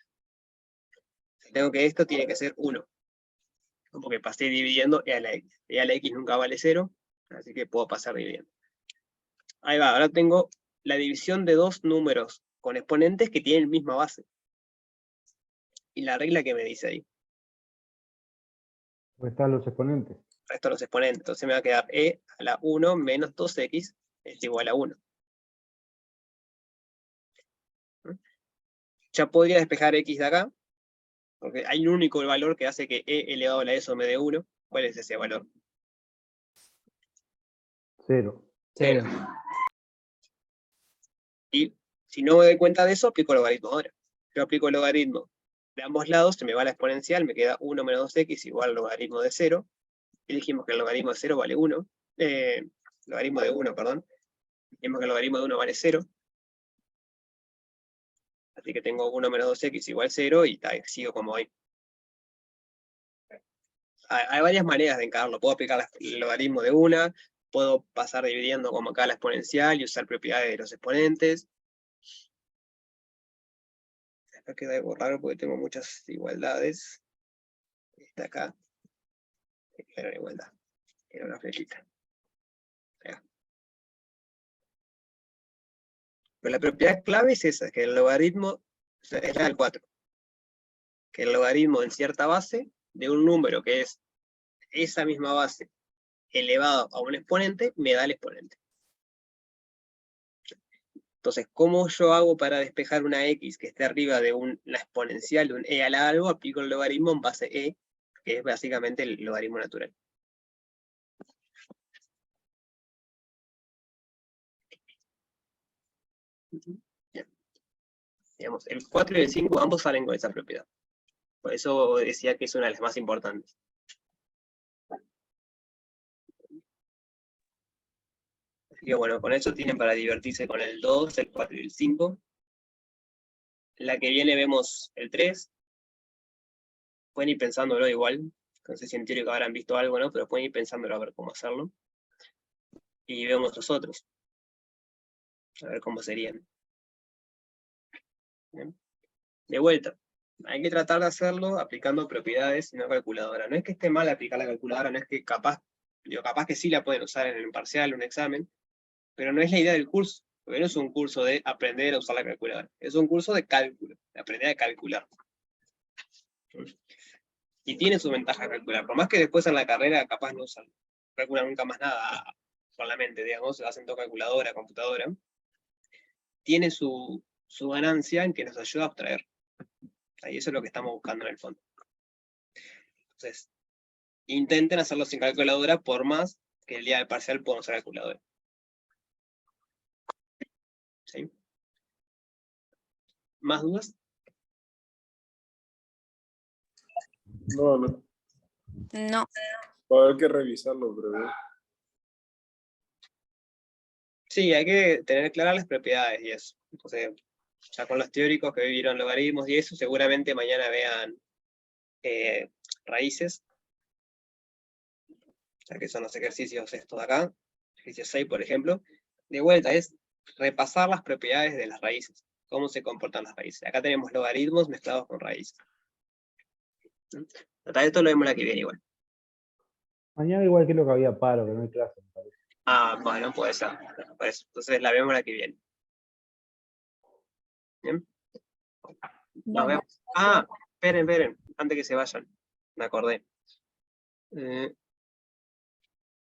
Tengo que esto tiene que ser 1. Porque pasé dividiendo e a la x. E a la x nunca vale 0, así que puedo pasar dividiendo. Ahí va, ahora tengo la división de dos números con exponentes que tienen misma base. Y la regla que me dice ahí. ¿Dónde están los exponentes? Resto los exponentes. Entonces me va a quedar e a la 1 menos 2x es igual a 1. Ya podría despejar x de acá, porque hay un único valor que hace que e elevado a la eso me dé 1. ¿Cuál es ese valor? 0. 0. Y si no me doy cuenta de eso, aplico el logaritmo ahora. Yo aplico el logaritmo de ambos lados, se me va la exponencial, me queda 1 menos 2x igual al logaritmo de 0. Y dijimos que el logaritmo de 0 vale 1. Logaritmo de 1, perdón. Dijimos que el logaritmo de 1 vale 0. Así que tengo 1 menos 2x igual 0 y sigo como hoy. Hay varias maneras de encararlo. Puedo aplicar el logaritmo de una, puedo pasar dividiendo como acá la exponencial y usar propiedades de los exponentes. Acá queda algo raro porque tengo muchas igualdades. Esta acá era una igualdad. Era una flechita. Pero la propiedad clave es esa, que el logaritmo es la del 4. Que el logaritmo en cierta base de un número que es esa misma base elevado a un exponente, me da el exponente. Entonces, ¿cómo yo hago para despejar una x que esté arriba de la exponencial de un e a la algo? Aplico el logaritmo en base e, que es básicamente el logaritmo natural. Bien. Digamos, el 4 y el 5 ambos salen con esa propiedad. Por eso decía que es una de las más importantes. Así que bueno, con eso tienen para divertirse con el 2, el 4 y el 5. La que viene vemos el 3. Pueden ir pensándolo igual. No sé si en teórico habrán visto algo, ¿no? Pero pueden ir pensándolo a ver cómo hacerlo. Y vemos los otros. A ver cómo serían. Bien. De vuelta. Hay que tratar de hacerlo aplicando propiedades y no calculadora. No es que esté mal aplicar la calculadora, no es que capaz que sí la pueden usar en un parcial, un examen, pero no es la idea del curso. Porque no es un curso de aprender a usar la calculadora. Es un curso de cálculo, de aprender a calcular. Y tiene su ventaja calcular. Por más que después en la carrera capaz no usan, calculan nunca más nada con la mente, digamos, hacen todo calculadora, computadora. Tiene su ganancia en que nos ayuda a abstraer. Ahí eso es lo que estamos buscando en el fondo. Entonces, intenten hacerlo sin calculadora, por más que el día del parcial puedan usar calculadora. ¿Sí? ¿Más dudas? No, no. No. Va a haber que revisarlo, pero... Sí, hay que tener claras las propiedades y eso. Entonces, ya con los teóricos que vivieron logaritmos y eso, seguramente mañana vean raíces. O sea, que son los ejercicios estos de acá. Ejercicio 6, por ejemplo. De vuelta, es repasar las propiedades de las raíces. Cómo se comportan las raíces. Acá tenemos logaritmos mezclados con raíces. Hasta esto lo vemos la que viene igual. Mañana igual que lo que había paro, que no hay clase, me parece. Ah, bueno, puede ser. Por eso. Entonces la vemos la que viene. ¿Bien? Nos Bueno, vemos. Ah, esperen, antes que se vayan. Me acordé.